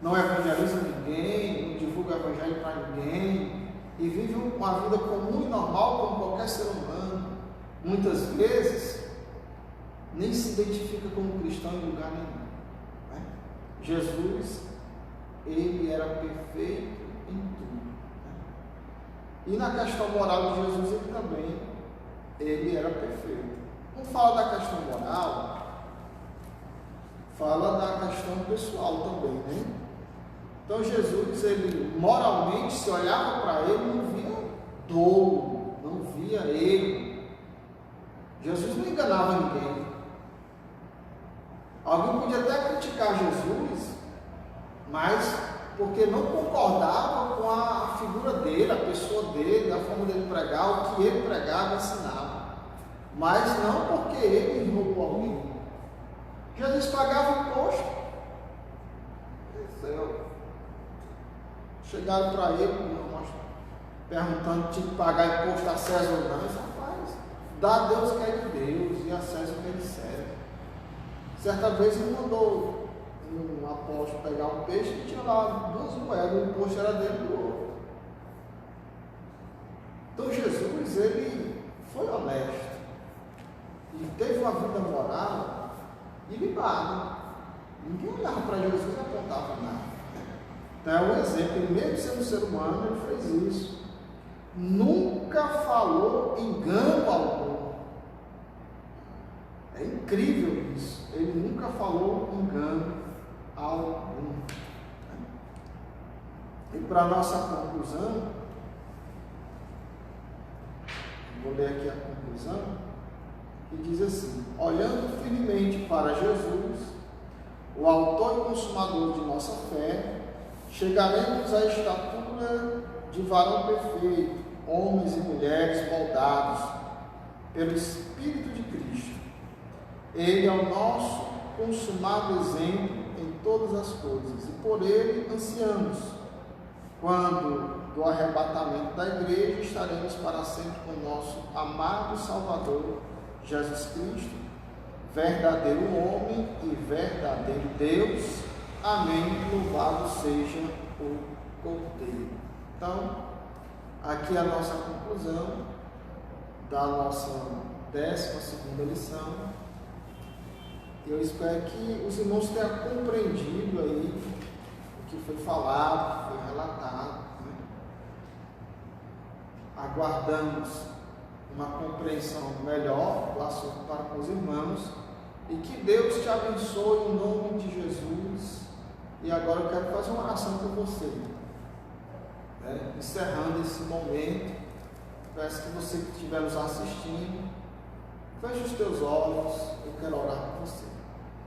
não evangelizam ninguém, não divulgam o evangelho para ninguém e vivem uma vida comum e normal como qualquer ser humano. Muitas vezes nem se identifica como cristão em lugar nenhum, né? Jesus, ele era perfeito em tudo, né? E na questão moral de Jesus ele era perfeito. Quando fala da questão moral, fala da questão pessoal também, né? Então Jesus, ele moralmente, se olhava para ele, não via dolo, não via erro. Jesus não enganava ninguém. Alguém podia até criticar Jesus, mas porque não concordava com a figura dele, a pessoa dele, a forma dele pregar, o que ele pregava e ensinava. Mas não porque ele roubou alguém. Jesus pagava imposto. Chegaram para ele, perguntando: tinha que pagar imposto a César ou não? Ele disse: rapaz, dá a Deus o que é de Deus e a César o que é de César. Certa vez ele mandou um apóstolo pegar um peixe e tinha lá 2 moedas, o imposto era dele do outro. Então Jesus, ele foi honesto e teve uma vida moral ilibada. Ninguém olhava para Jesus e apontava nada. Então é um exemplo, ele mesmo sendo ser humano, ele fez isso. Nunca falou engano algum. É incrível isso. Ele nunca falou engano algum. E para a nossa conclusão, vou ler aqui a conclusão, que diz assim: olhando firmemente para Jesus, o autor e consumador de nossa fé, chegaremos à estatura de varão perfeito, homens e mulheres moldados pelo Espírito de Cristo. Ele é o nosso consumado exemplo em todas as coisas, e por ele ansiamos, quando do arrebatamento da igreja, estaremos para sempre com o nosso amado Salvador, Jesus Cristo, verdadeiro homem e verdadeiro Deus. Amém. Louvado seja o Cordeiro. Então, aqui a nossa conclusão da nossa 12ª lição. Eu espero que os irmãos tenham compreendido aí o que foi falado, o que foi relatado, né? Aguardamos uma compreensão melhor do assunto para com os irmãos, e que Deus te abençoe em nome de Jesus. E agora eu quero fazer uma oração por você, né? Encerrando esse momento, peço que você que estiver nos assistindo, feche os teus olhos, eu quero orar por você.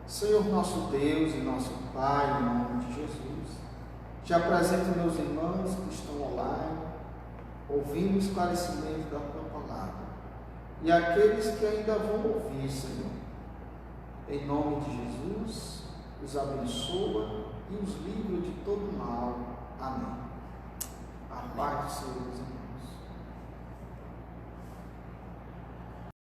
Senhor nosso Deus e nosso Pai, em nome de Jesus, te apresento meus irmãos que estão online, ouvindo o esclarecimento da tua palavra, e aqueles que ainda vão ouvir, Senhor. Em nome de Jesus, os abençoa e os livra de todo mal. Amém. A paz do Senhor.